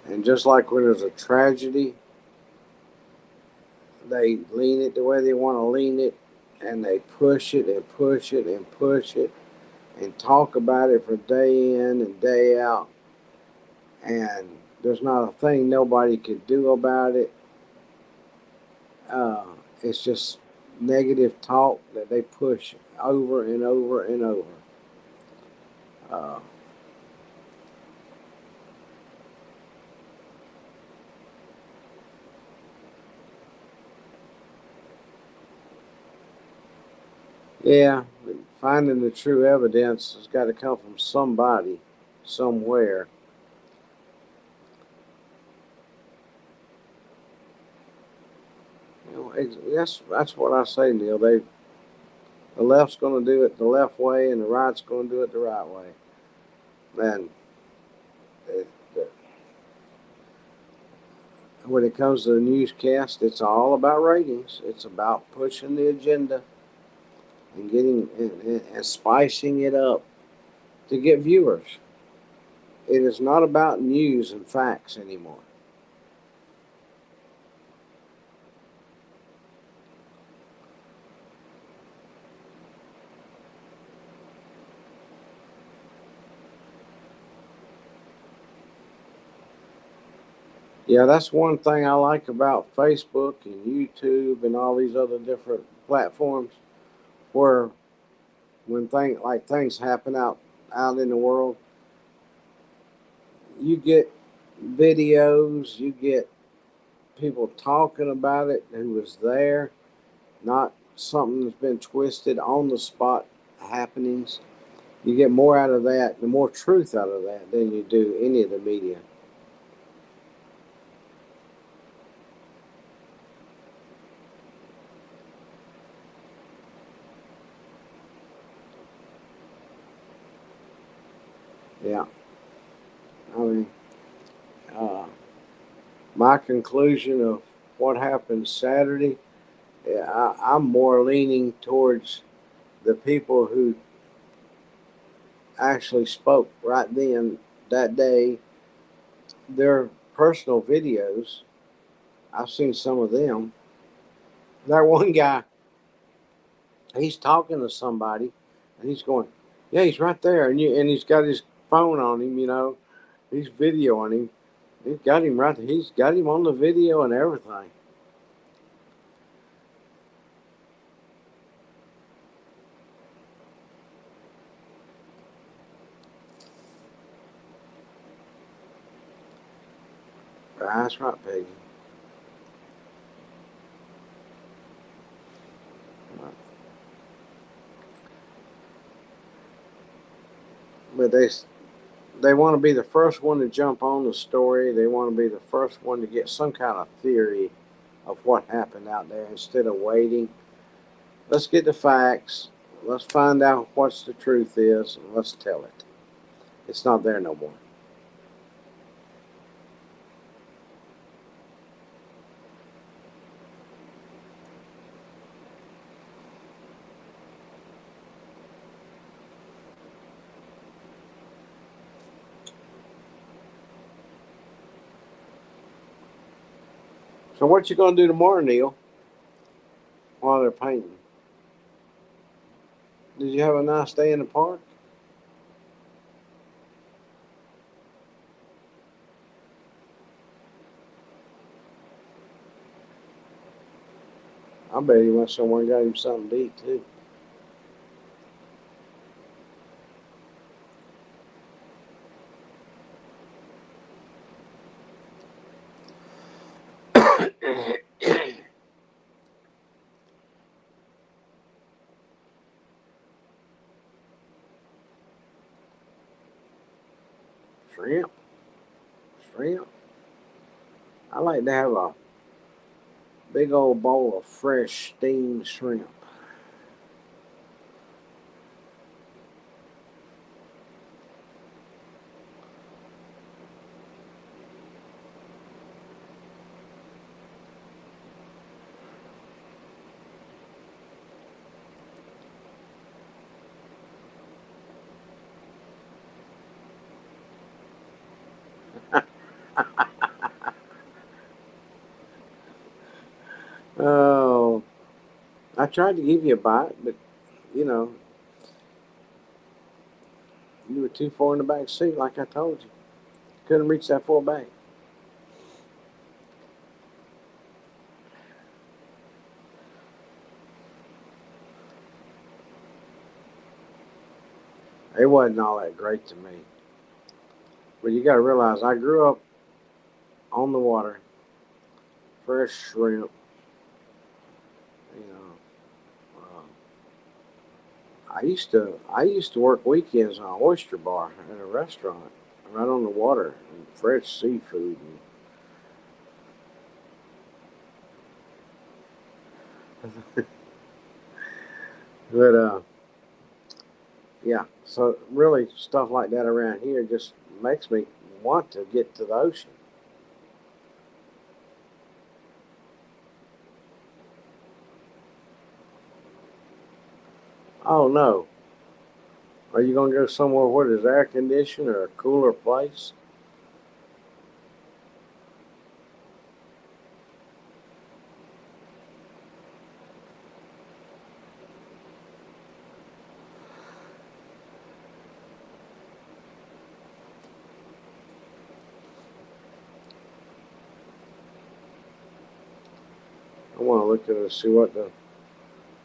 And just like when there's a tragedy, they lean it the way they want to lean it, and they push it and push it and push it and talk about it for day in and day out. And there's not a thing nobody could do about it. Uh, it's just negative talk that they push over and over and over. Uh, yeah, finding the true evidence has got to come from somebody, somewhere. That's what I say, Neil. The left's going to do it the left way, and the right's going to do it the right way. And it, when it comes to the newscast, it's all about ratings. It's about pushing the agenda and getting and spicing it up to get viewers. It is not about news and facts anymore. Yeah, that's one thing I like about Facebook and YouTube and all these other different platforms, where when things happen out in the world, you get videos, you get people talking about it who was there, not something that's been twisted on the spot happenings. You get more out of that, the more truth out of that than you do any of the media. Yeah, I mean, uh, my conclusion of what happened Saturday, yeah, I'm more leaning towards the people who actually spoke right then that day. Their personal videos, I've seen some of them. That one guy, he's talking to somebody, and he's going, "Yeah, he's right there," and he's got his phone on him. He's videoing him. He's got him right there. He's got him on the video and everything. That's right, Peggy. But they want to be the first one to jump on the story. They want to be the first one to get some kind of theory of what happened out there instead of waiting. Let's get the facts. Let's find out what's the truth is, and let's tell it. It's not there no more. So what you gonna do tomorrow, Neil? While they're painting? Did you have a nice day in the park? I bet he went somewhere and got him something to eat too. Shrimp, shrimp. I like to have a big old bowl of fresh steamed shrimp. Oh, I tried to give you a bite, but you know, you were too far in the back seat, like I told you. Couldn't reach that far back. It wasn't all that great to me. But you got to realize, I grew up on the water, fresh shrimp. You know, I used to work weekends on an oyster bar at a restaurant, right on the water, and fresh seafood. But yeah, so really stuff like that around here just makes me want to get to the ocean. Oh no, are you gonna go somewhere where there's air conditioning or a cooler place? I want to look at it,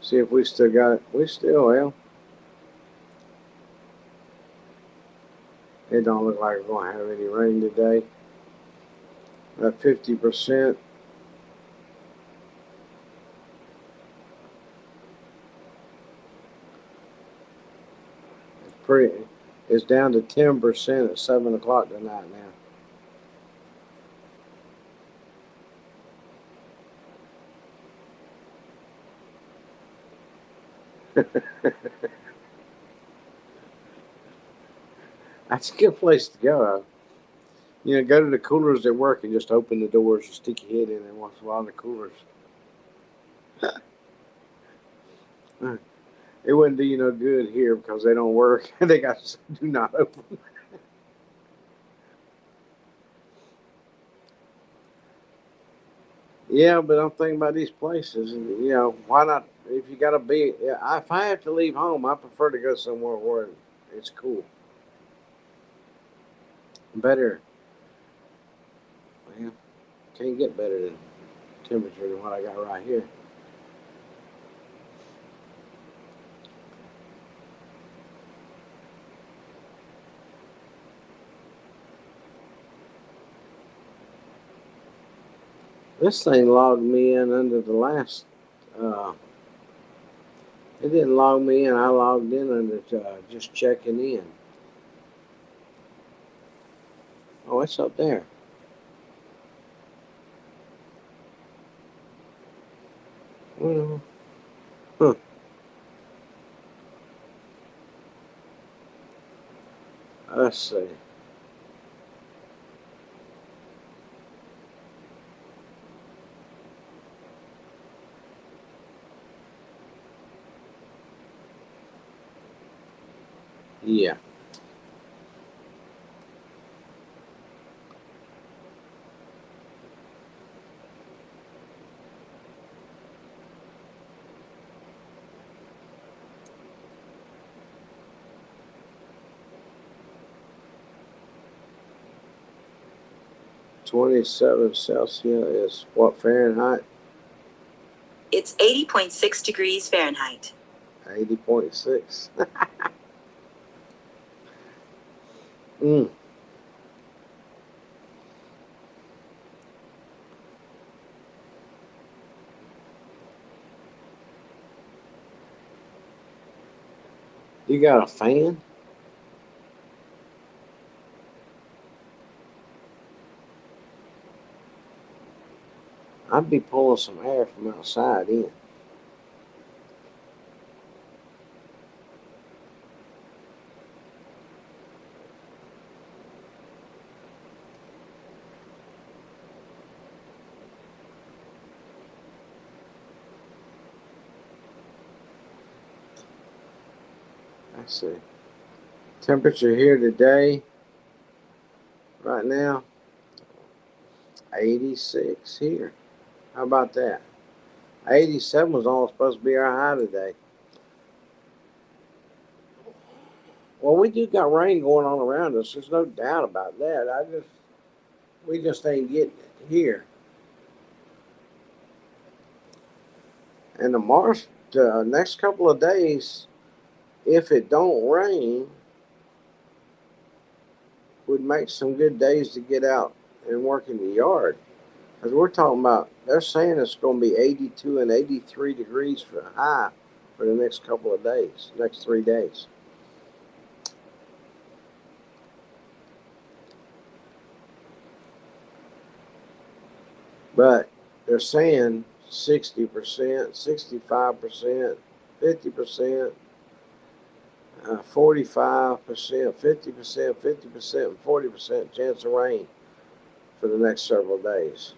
see if we still got it. We still well. It don't look like we're gonna have any rain today. At 50%, it's pretty. It's down to 10% at 7 o'clock tonight now. That's a good place to go. Go to the coolers at work and just open the doors and stick your head in there once in a while in the coolers. It wouldn't do you no good here because they don't work. They got do not open. Yeah, but I'm thinking about these places. And, why not? If you got to be, yeah, if I have to leave home, I prefer to go somewhere where it's cool. Better, well, can't get better than temperature than what I got right here. 'This thing logged me in under the last. Uh, it didn't log me in. I logged in under just checking in. Oh, it's up there. Well, huh. Let's see. Yeah. 27 Celsius is what Fahrenheit? It's 80.6 degrees Fahrenheit. 80.6. mm. You got a fan? I'd be pulling some air from outside in. Let's see. Temperature here today, right now, 86 here. How about that? 87 was all supposed to be our high today. Well, we do got rain going on around us. There's no doubt about that. We just ain't getting it here. And the next couple of days, if it don't rain, would make some good days to get out and work in the yard. Because we're talking about, they're saying it's going to be 82 and 83 degrees for the high for the next couple of days, next 3 days. But they're saying 60%, 65%, 50%, 45%, 50%, 50%, and 40% chance of rain for the next several days.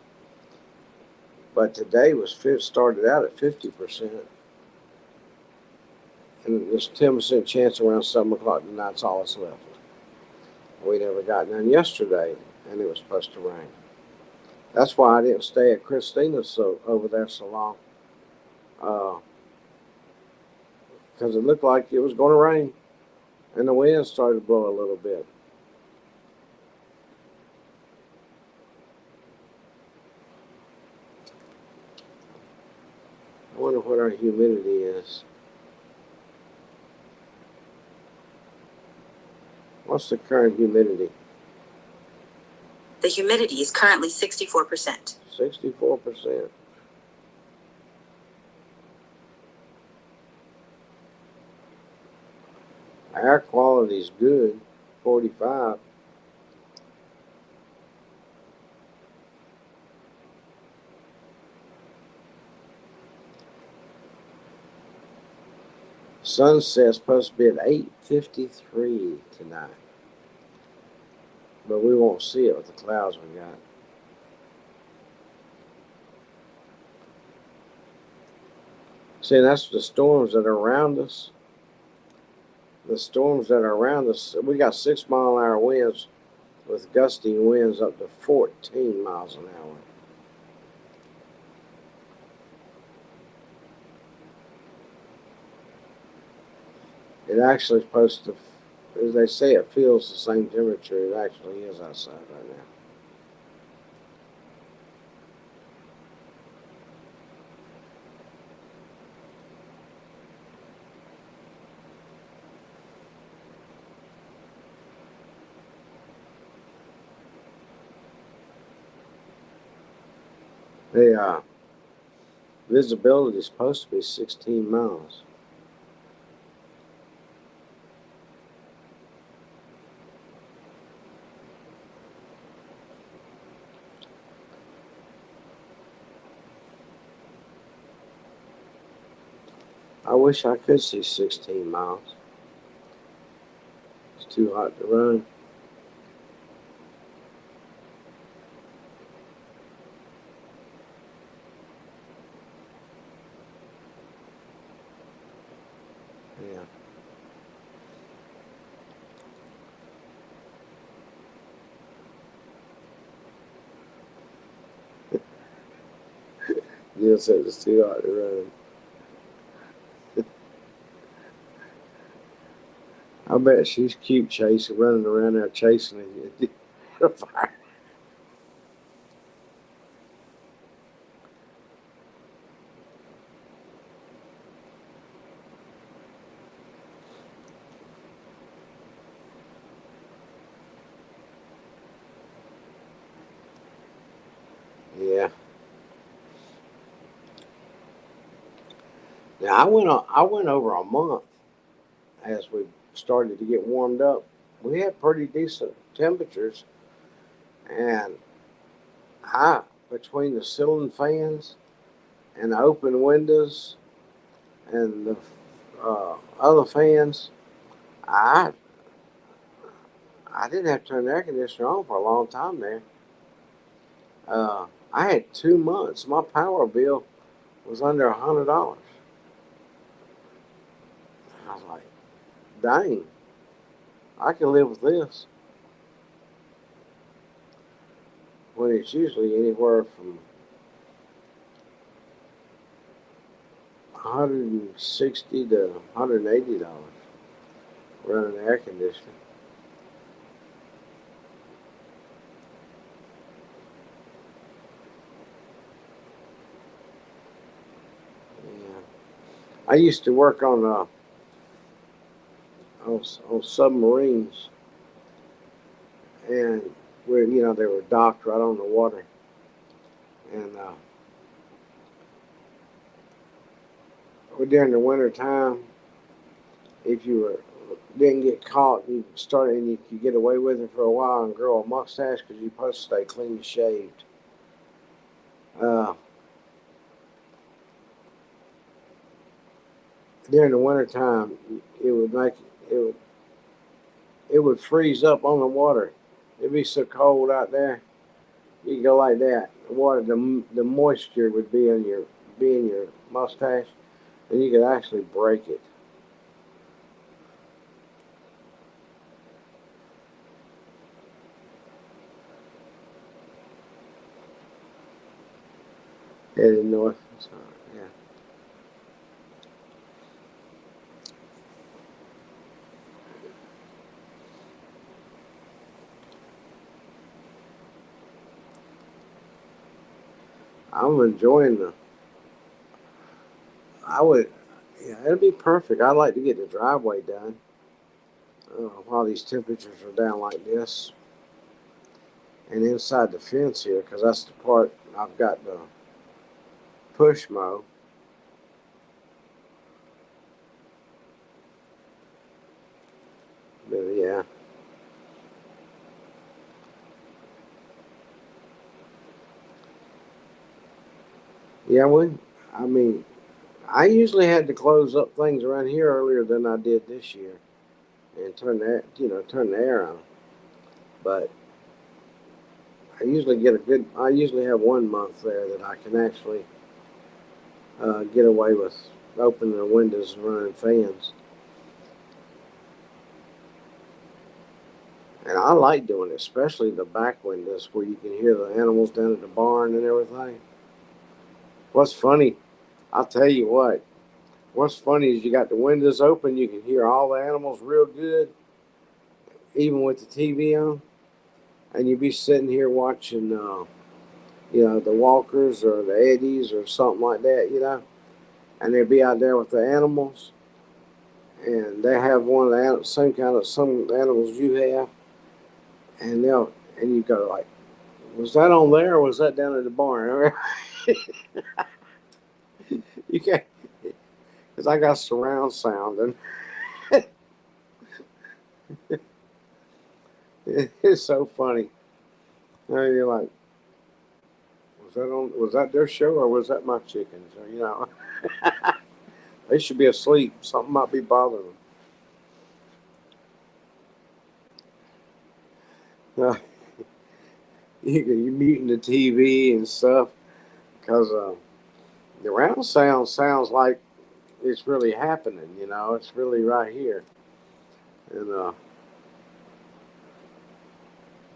But today started out at 50%, and there's 10% chance around 7 o'clock tonight. That's all that's left. We never got none yesterday, and it was supposed to rain. That's why I didn't stay at Christina's over there so long, because it looked like it was going to rain, and the wind started to blow a little bit. I wonder what our humidity is. What's the current humidity? The humidity is currently 64%. 64%. Air quality is good, 45. Sunset's supposed to be at 8:53 tonight, but we won't see it with the clouds we got. See, that's the storms that are around us. The storms that are around us, we got 6-mile-an-hour winds with gusty winds up to 14 miles an hour. It actually is supposed to, as they say, it feels the same temperature it actually is outside right now. The visibility is supposed to be 16 miles. I wish I could see 16 miles. It's too hot to run. Yeah. Neil said it's too hot to run. I bet she's cute chasing, running around there chasing it. Yeah. Now I went over a month as we started to get warmed up. We had pretty decent temperatures, and I between the ceiling fans and the open windows and the other fans, I I didn't have to turn the air conditioner on for a long time there. I had 2 months. My power bill was under $100. I was like, dang, I can live with this. when it's usually anywhere from $160 to $180 running air conditioning. Yeah. I used to work on submarines, and where they were docked right on the water, and during the winter time, if you didn't get caught, you started and you could get away with it for a while and grow a mustache because you're supposed to stay clean shaved. Uh, During the winter time, it would make it would it would freeze up on the water. It'd be so cold out there. You could go like that. The water, the moisture would be in your mustache, and you could actually break it. Headed north. So, yeah. I'm enjoying the. I would. Yeah, it'd be perfect. I'd like to get the driveway done while these temperatures are down like this, and inside the fence here, because that's the part I've got to push mow. But yeah, yeah. I mean, I usually had to close up things around here earlier than I did this year, and turn the air on. But I usually have 1 month there that I can actually get away with opening the windows and running fans. And I like doing it, especially the back windows where you can hear the animals down at the barn and everything. What's funny, I'll tell you what. What's funny is you got the windows open, you can hear all the animals real good, even with the TV on, and you be sitting here watching, the Walkers or the Eddies or something like that, and they'll be out there with the animals, and they have one of the same kind of some animals you have, and you go like, was that on there or was that down at the barn? You can't, because I got surround sound, and it's so funny. And you're like, was that their show or was that my chickens? Or, they should be asleep. Something might be bothering them. You're muting the TV and stuff because the round sound sounds like it's really happening. It's really right here. And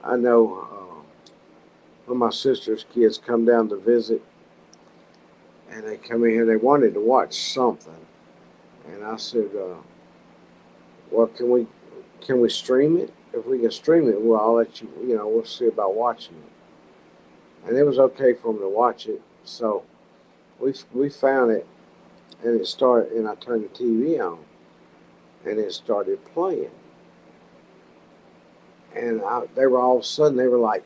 I know when my sister's kids come down to visit, and they come in here, they wanted to watch something, and I said, "Well, can we stream it? If we can stream it, well, I'll let you. We'll see about watching it." And it was okay for them to watch it, so we found it, and it started, and I turned the TV on, and it started playing, and they were all of a sudden they were like,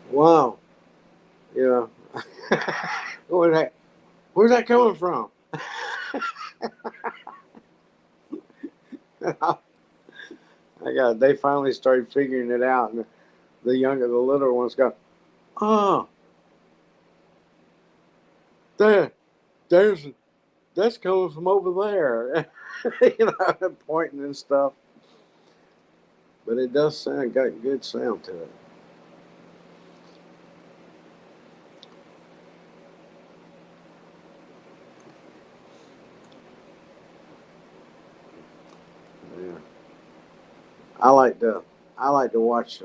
"Wow, you know, where's where's that coming from?" They finally started figuring it out, and the little ones go, "Oh, there, there's that's coming from over there," pointing and stuff. But it does sound got good sound to it. I like to watch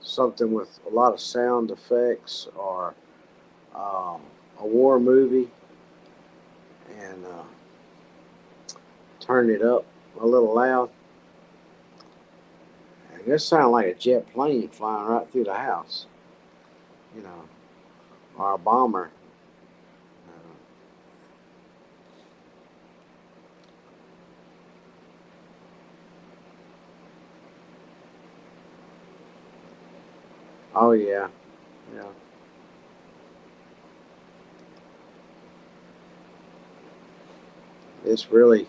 something with a lot of sound effects or um, a war movie and turn it up a little loud. And it sounds like a jet plane flying right through the house, you know, or a bomber. Uh, oh yeah, yeah. It's really,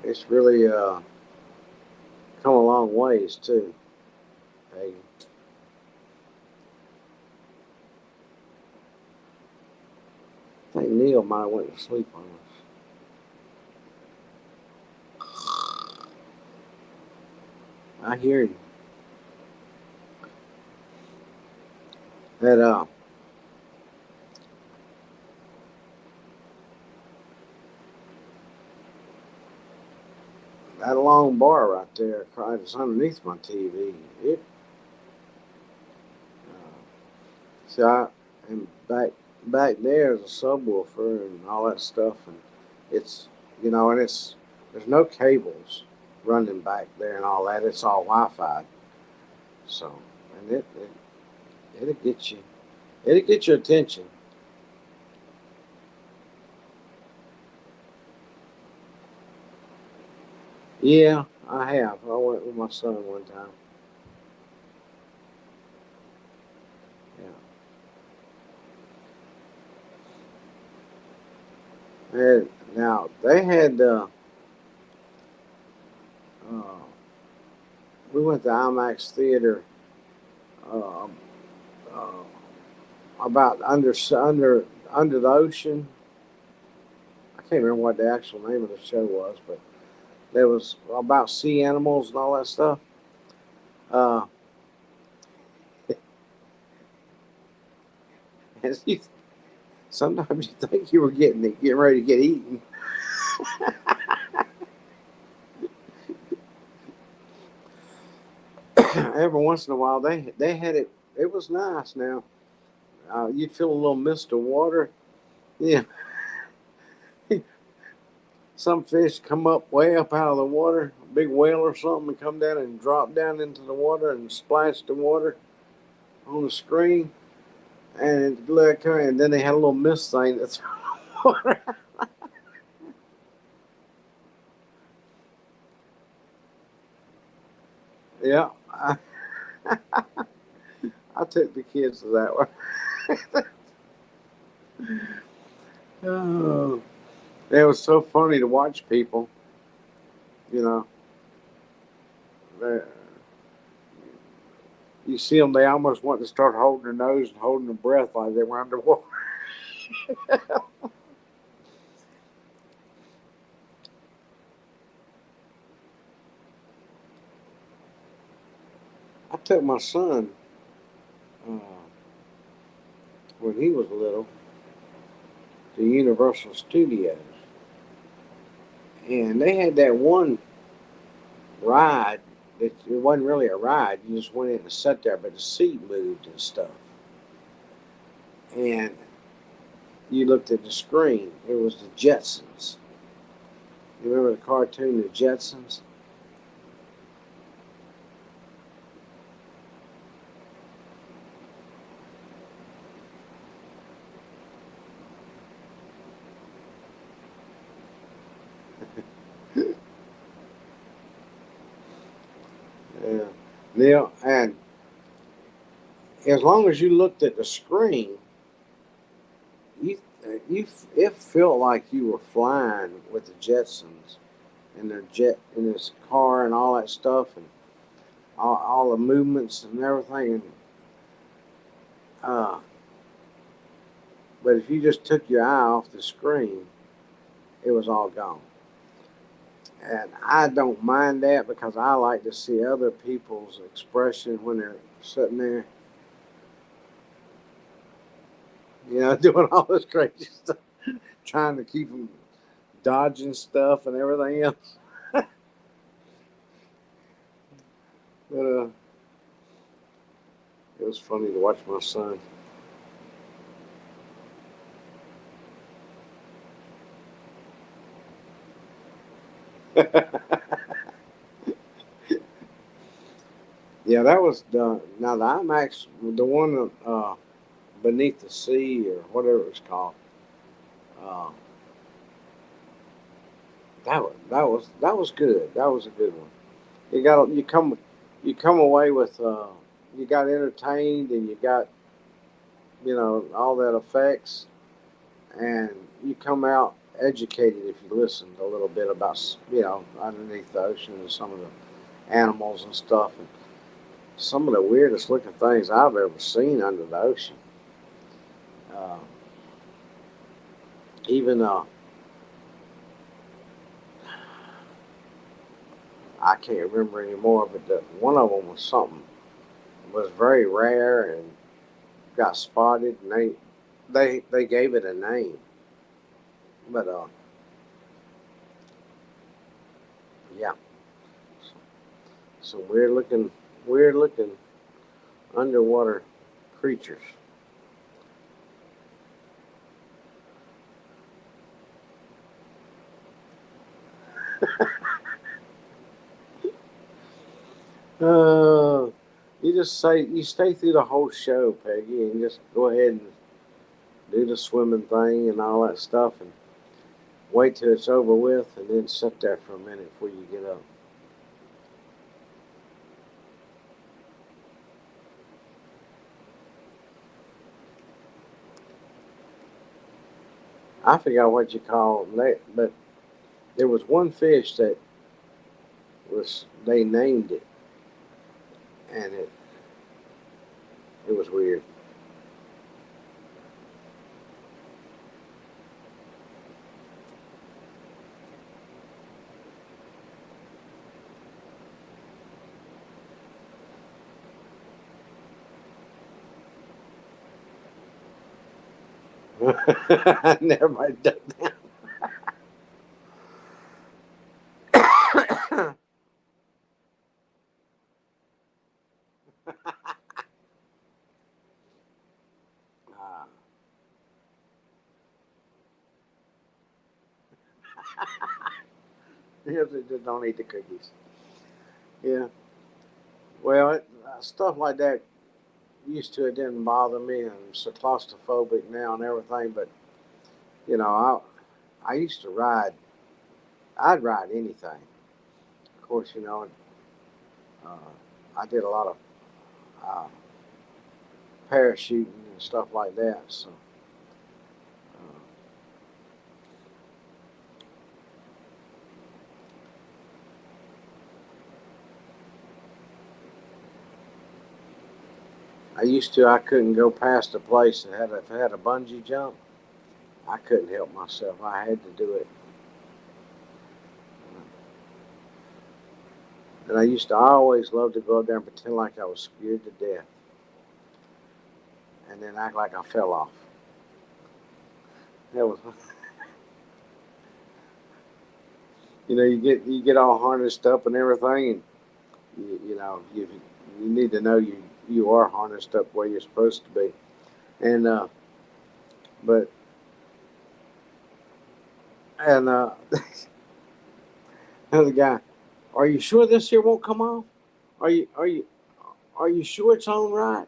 it's really come a long ways too, Peggy. I think Neil might have went to sleep on us. I hear you. That that long bar right there, it's underneath my TV. It see, and back there is a subwoofer and all that stuff, and it's and there's no cables running back there and all that. It's all Wi-Fi. So, and it'll get you, it'll get your attention. Yeah, I have. I went with my son one time. Yeah. And now they had. Uh, we went to IMAX theater. Uh, uh, about under the ocean. I can't remember what the actual name of the show was, but there was about sea animals and all that stuff. Uh, and sometimes you think you were getting ready to get eaten. Every once in a while, they had it. It was nice. Now you'd feel a little mist of water. Yeah, some fish come up way up out of the water, a big whale or something, and come down and drop down into the water and splash the water on the screen. And look, and then they had a little mist thing that's water. Yeah, I took the kids to that one. Oh, it was so funny to watch people. You know, they, you see them; they almost want to start holding their nose and holding their breath like they were underwater. I took my son uh, when he was little to Universal Studios, and they had that one ride that it wasn't really a ride. You just went in and sat there, but the seat moved and stuff. And you looked at the screen. It was the Jetsons. You remember the cartoon, The Jetsons? Yeah. Neil, and as long as you looked at the screen, it felt like you were flying with the Jetsons and their jet in this car and all that stuff and all the movements and everything. And uh, but if you just took your eye off the screen, it was all gone. And I don't mind that because I like to see other people's expression when they're sitting there, doing all this crazy stuff, trying to keep them, dodging stuff and everything else. But it was funny to watch my son. Yeah, that was the now the IMAX, the one beneath the sea or whatever it was called. Uh, that was good. That was a good one. You come away with you got entertained and you got all that effects and you come out educated if you listened a little bit about underneath the ocean and some of the animals and stuff and some of the weirdest looking things I've ever seen under the ocean. Uh, even I can't remember anymore, but one of them was something was very rare and got spotted, and they gave it a name. But yeah, some weird looking underwater creatures. Uh, you stay through the whole show, Peggy, and just go ahead and do the swimming thing and all that stuff, and wait till it's over with, and then sit there for a minute before you get up. I forgot what you call that, but there was one fish that was they named it, and it was weird. Never mind done that. Ah, yes, they just don't eat the cookies. Yeah. Well, stuff like that used to it didn't bother me. I'm so claustrophobic now and everything, but you know, I used to ride. I'd ride anything. Of course, uh, I did a lot of uh, parachuting and stuff like that. So I used to. I couldn't go past a place that had a bungee jump. I couldn't help myself. I had to do it. And I always love to go up there and pretend like I was scared to death, and then act like I fell off. That was, you get all harnessed up and everything, and you need to know you are harnessed up where you're supposed to be. And but and the guy, are you sure this here won't come off? Are you sure it's on right?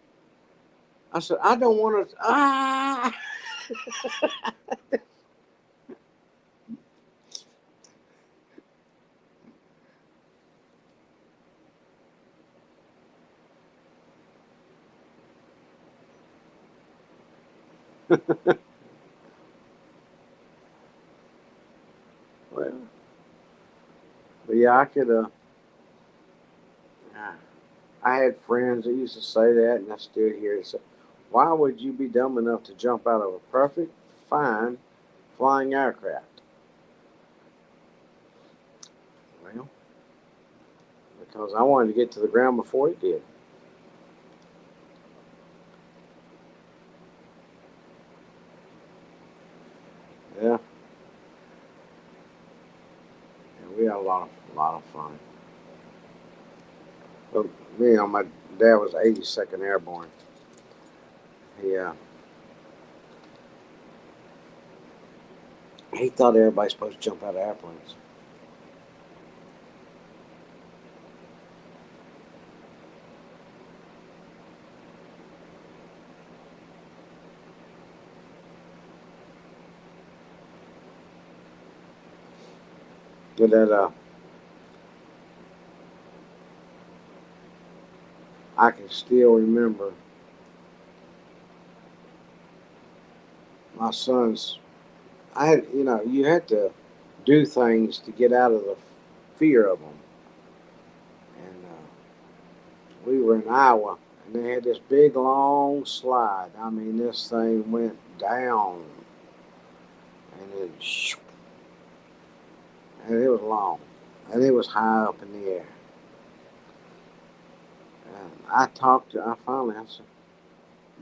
I said I don't want to. Ah. Well, but yeah, I could. I had friends that used to say that, and I stood here and said, "Why would you be dumb enough to jump out of a perfect, fine flying aircraft?" Well, because I wanted to get to the ground before it did. Yeah, We had a lot of fun. But my dad was 82nd Airborne. He he thought everybody's supposed to jump out of airplanes. But I can still remember my sons. I had, you had to do things to get out of the fear of them. And we were in Iowa, and they had this big long slide. I mean, this thing went down, and and it was long, and it was high up in the air. And I finally, I said,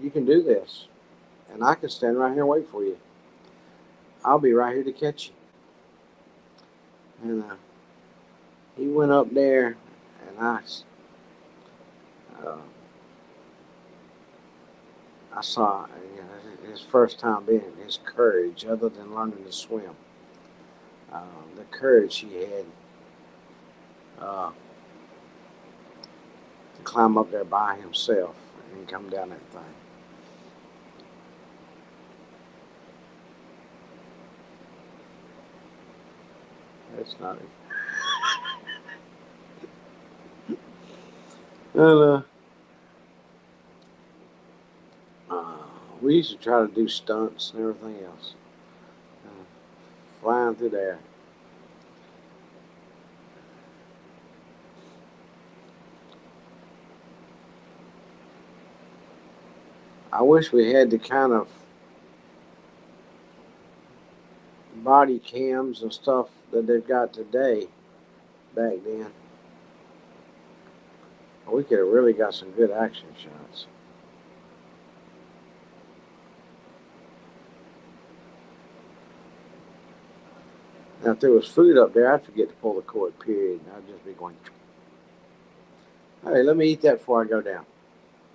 "You can do this, and I can stand right here and wait for you. I'll be right here to catch you." And he went up there, and uh, I saw his first time being his courage, other than learning to swim. The courage he had uh, to climb up there by himself and come down that thing. That's not it. And we used to try to do stunts and everything else, uh, flying through the air. I wish we had the kind of body cams and stuff that they've got today back then. We could have really got some good action shots. Now, if there was food up there, I'd forget to pull the cord, period. And I'd just be going, "Hey, let me eat that before I go down."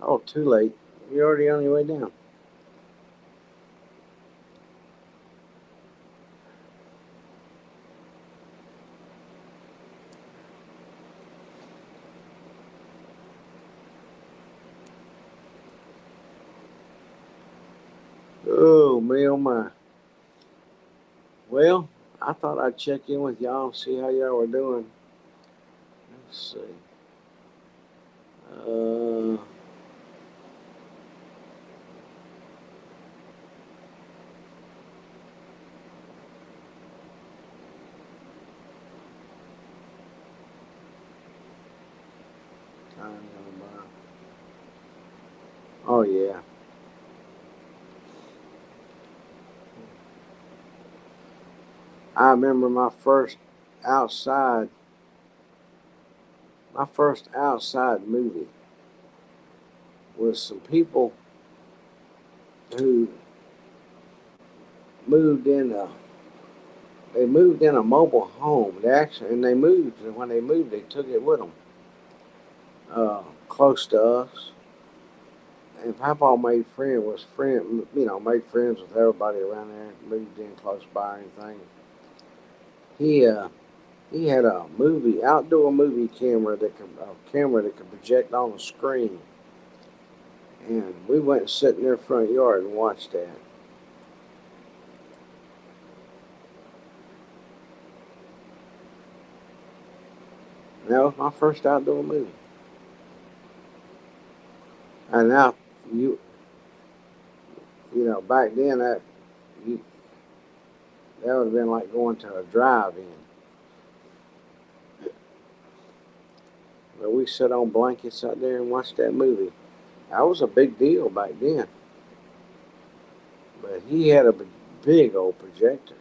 Oh, too late. You're already on your way down. Oh, me, oh, my. Well, I thought I'd check in with y'all and see how y'all were doing. Let's see. Uh, time gone by. Oh, yeah. I remember outside, my first outside movie was some people who moved in a they moved in a mobile home. They moved, and when they moved, they took it with them, close to us. And Papa made friends with everybody around there. Moved in close by or anything. He uh, he had a outdoor movie camera that could project on the screen, and we went and sit in their front yard and watched that. And that was my first outdoor movie. And now you back then you, that would have been like going to a drive-in. But we sat on blankets out there and watched that movie. That was a big deal back then. But he had a big old projector.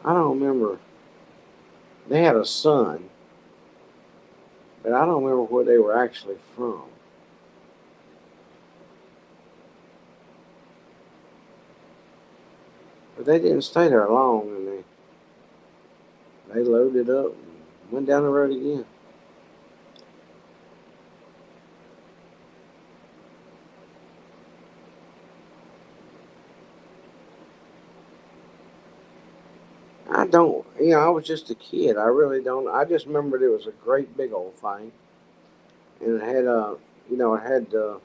I don't remember. They had a son, but I don't remember where they were actually from. But they didn't stay there long, and they loaded up and went down the road again. I don't, I was just a kid. I really don't. I just remembered it was a great big old thing, and it had the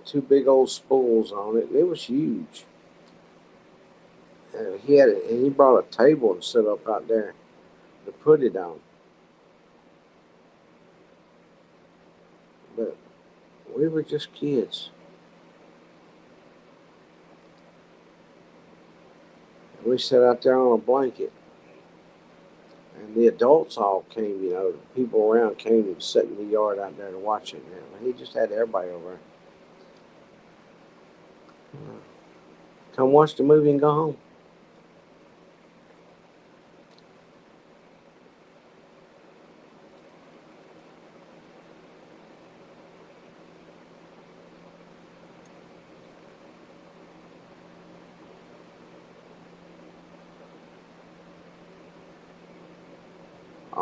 two big old spools on it. It was huge. And he brought a table and set up out there to put it on. But we were just kids. And we sat out there on a blanket. And the adults all came, the people around came and sat in the yard out there to watch it. And he just had everybody over. Come watch the movie and go home.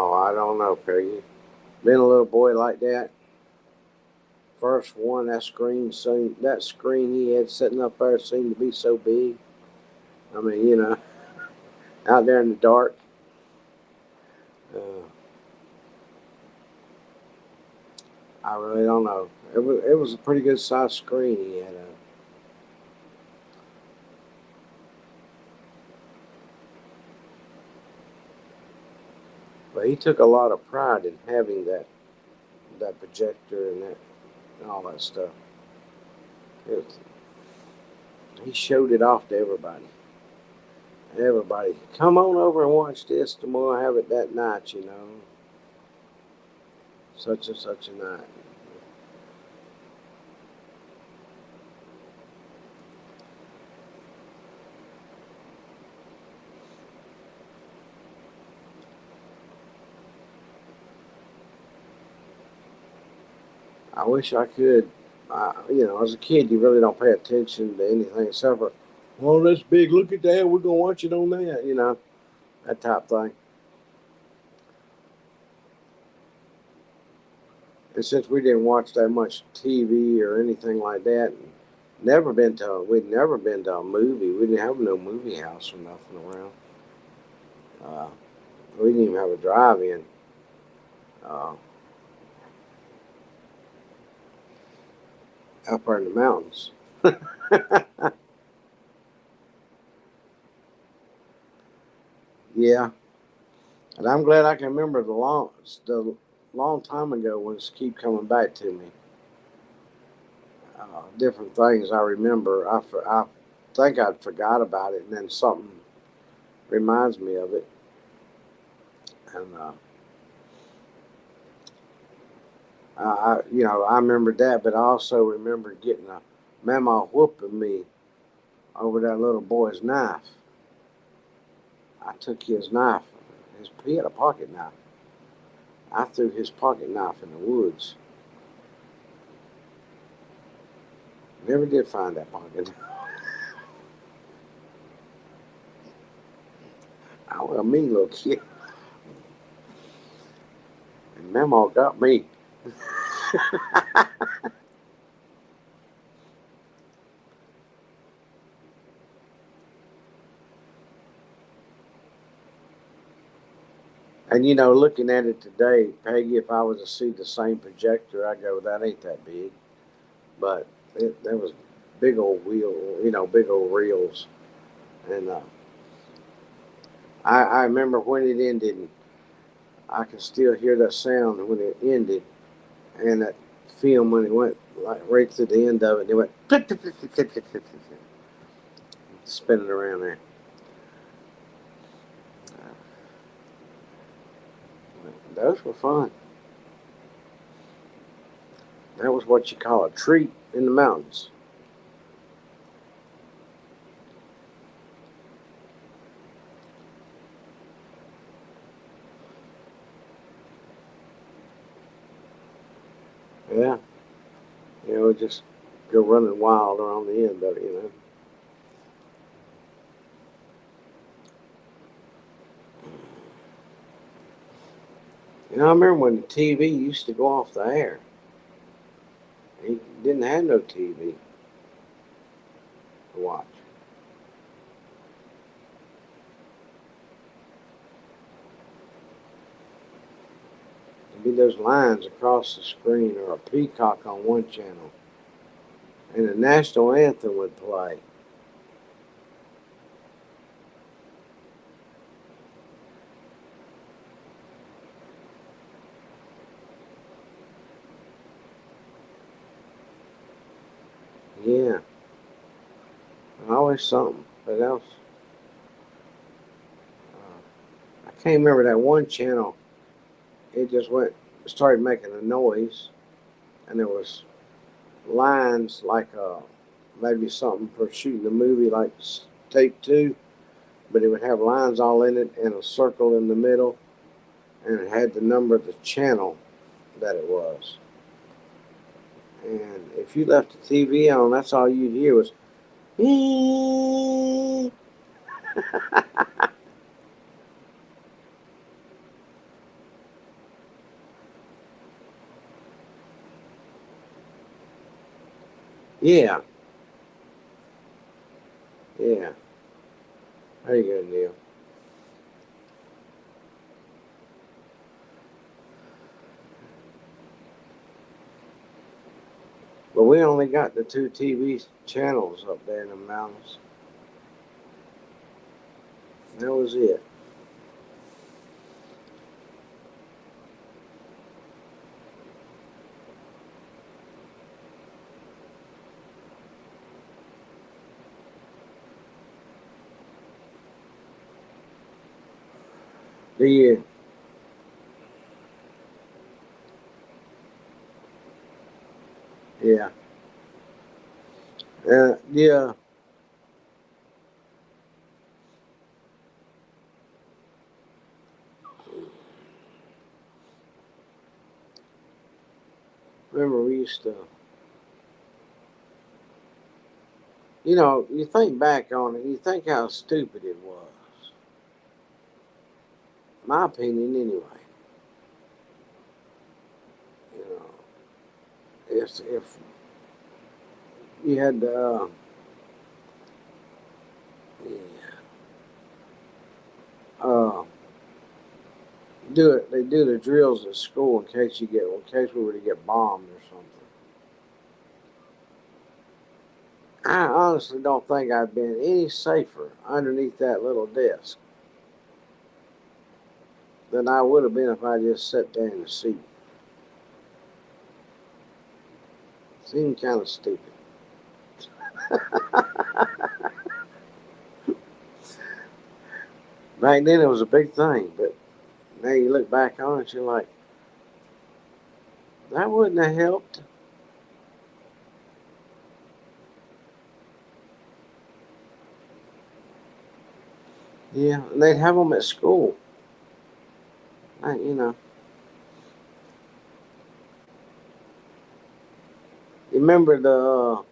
Oh, I don't know, Peggy. Being a little boy like that, first one, that screen he had sitting up there seemed to be so big. I mean, out there in the dark. Uh, I really don't know. It was a pretty good sized screen he had. But he took a lot of pride in having that projector and all that stuff. It, he showed it off to everybody. Everybody, come on over and watch this tomorrow. Have it that night, such and such a night. I wish I could. As a kid, you really don't pay attention to anything except for, well, that's big. Look at that. We're gonna watch it on that. That type thing. And since we didn't watch that much TV or anything like that, we'd never been to a movie. We didn't have no movie house or nothing around. Uh, we didn't even have a drive-in. Uh, Up there in the mountains. Yeah, and I'm glad I can remember the long time ago ones keep coming back to me. Different things I remember. I think I'd forgot about it, and then something reminds me of it. And I remember that, but I also remember getting a mama whooping me over that little boy's knife. I took his knife. He had a pocket knife. I threw his pocket knife in the woods. Never did find that pocket. I was a mean little kid, and Mama got me. And looking at it today, Peggy, if I was to see the same projector, I'd go, that ain't that big. But there was big old big old reels. And I remember when it ended, and I can still hear that sound when it ended, and that film when it went like right to the end of it, it went spinning around there. Those were fun. That was what you call a treat in the mountains. Yeah. Just go running wild around the end of it. I remember when the TV used to go off the air. He didn't have no TV to watch. There'd be those lines across the screen or a peacock on one channel, and the national anthem would play. Yeah, always something. But else, I can't remember that one channel. It just started making a noise, and there was lines like maybe something for shooting a movie like Take Two, but it would have lines all in it and a circle in the middle, and it had the number of the channel that it was. And if you left the TV on, that's all you'd hear was, yeah, yeah. There you go, Neil. But we only got the two TV channels up there in the mountains. That was it. The yeah, yeah. Remember we used to. You think back on it, you think how stupid it was. My opinion, anyway. You know, if you had to, yeah, uh, do it. They do the drills at school in case we were to get bombed or something. I honestly don't think I'd been any safer underneath that little desk than I would have been if I just sat there in the seat. Seemed kind of stupid. Back then it was a big thing, but now you look back on it, you're like, that wouldn't have helped. Yeah, and they'd have them at school. I, you know, you remember the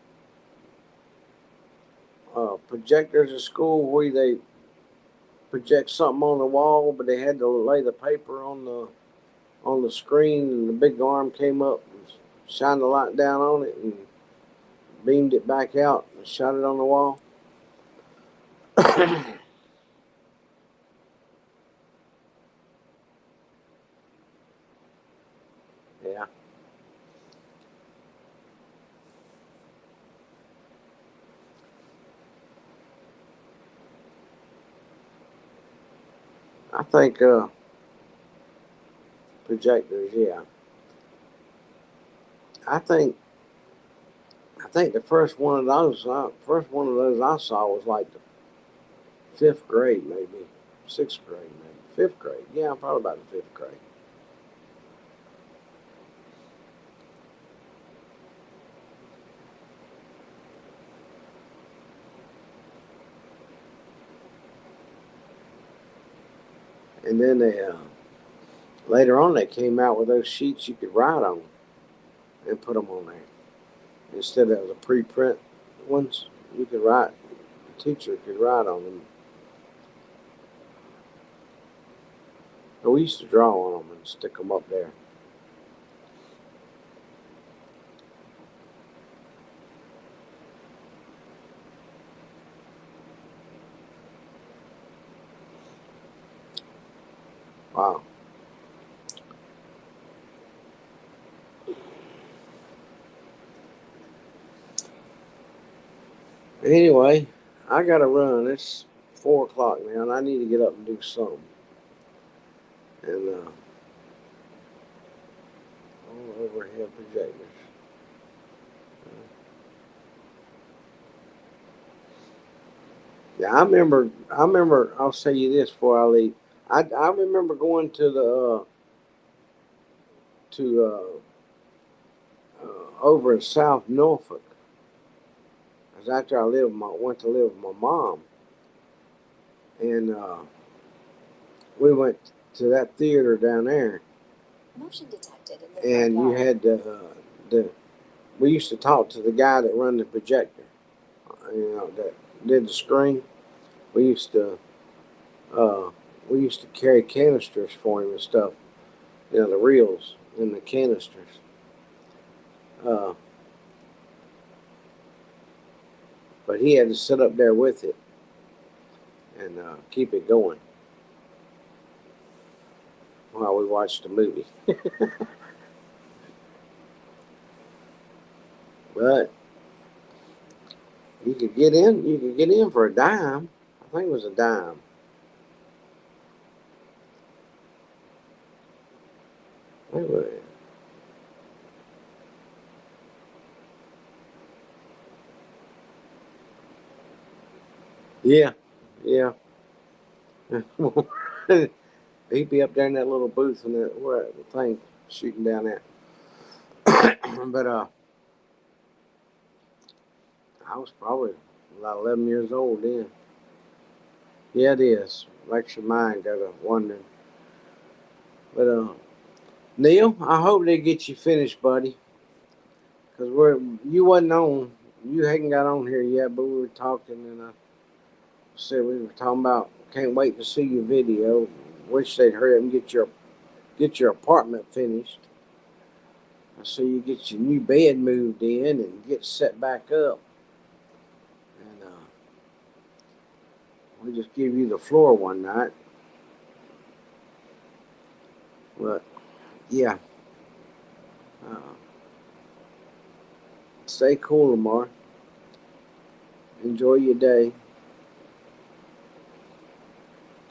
projectors at school where they project something on the wall, but they had to lay the paper on the screen, and the big arm came up and shined the light down on it and beamed it back out and shot it on the wall. Yeah, I think projectors. Yeah, I think I think the first one of those I saw was like the fifth grade, maybe sixth grade, maybe fifth grade. Yeah, probably about the fifth grade. And then they later on they came out with those sheets you could write on, and put them on there instead of the pre-print ones. You could write. The teacher could write on them. But we used to draw on them and stick them up there. Wow. Anyway, I gotta run. It's 4 o'clock now, and I need to get up and do something. And all overhead projectors. Yeah, I remember. I'll say you this before I leave. I remember going to the over in South Norfolk. Cause after I went to live with my mom, and we went to that theater down there, Motion detected in the and you had the. We used to talk to the guy that run the projector, that did the screen. We used to uh, we used to carry canisters for him and stuff. The reels in the canisters. Uh, but he had to sit up there with it and keep it going while we watched the movie. But you could get in. You could get in for a dime. I think it was a dime. Wait, wait. Yeah, yeah. He'd be up there in that little booth and the thing shooting down there. But I was probably about 11 years old then. Yeah, it is. Makes your mind go to wondering. But Neil, I hope they get you finished, buddy. Cause you wasn't on. You hadn't got on here yet, but we were talking, and I said we were talking about. Can't wait to see your video. Wish they'd hurry up and get your apartment finished. So you get your new bed moved in and get set back up. And we just give you the floor one night. But yeah, uh, stay cool tomorrow. Enjoy your day.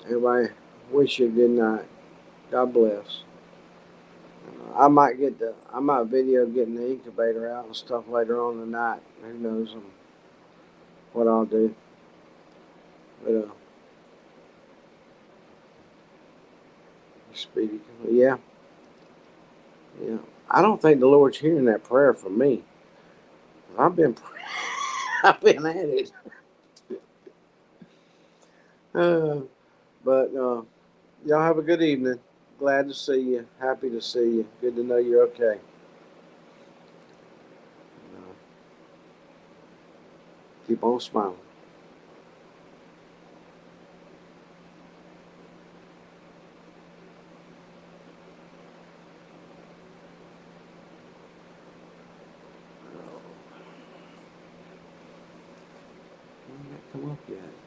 Everybody, wish you a good night. God bless. I might video getting the incubator out and stuff later on tonight. Who knows what I'll do. But Speedy, yeah, yeah. I don't think the Lord's hearing that prayer from me. I've been, I've been at it. Uh, but y'all have a good evening. Glad to see you. Happy to see you. Good to know you're okay. Uh, keep on smiling. Why did that come up yet?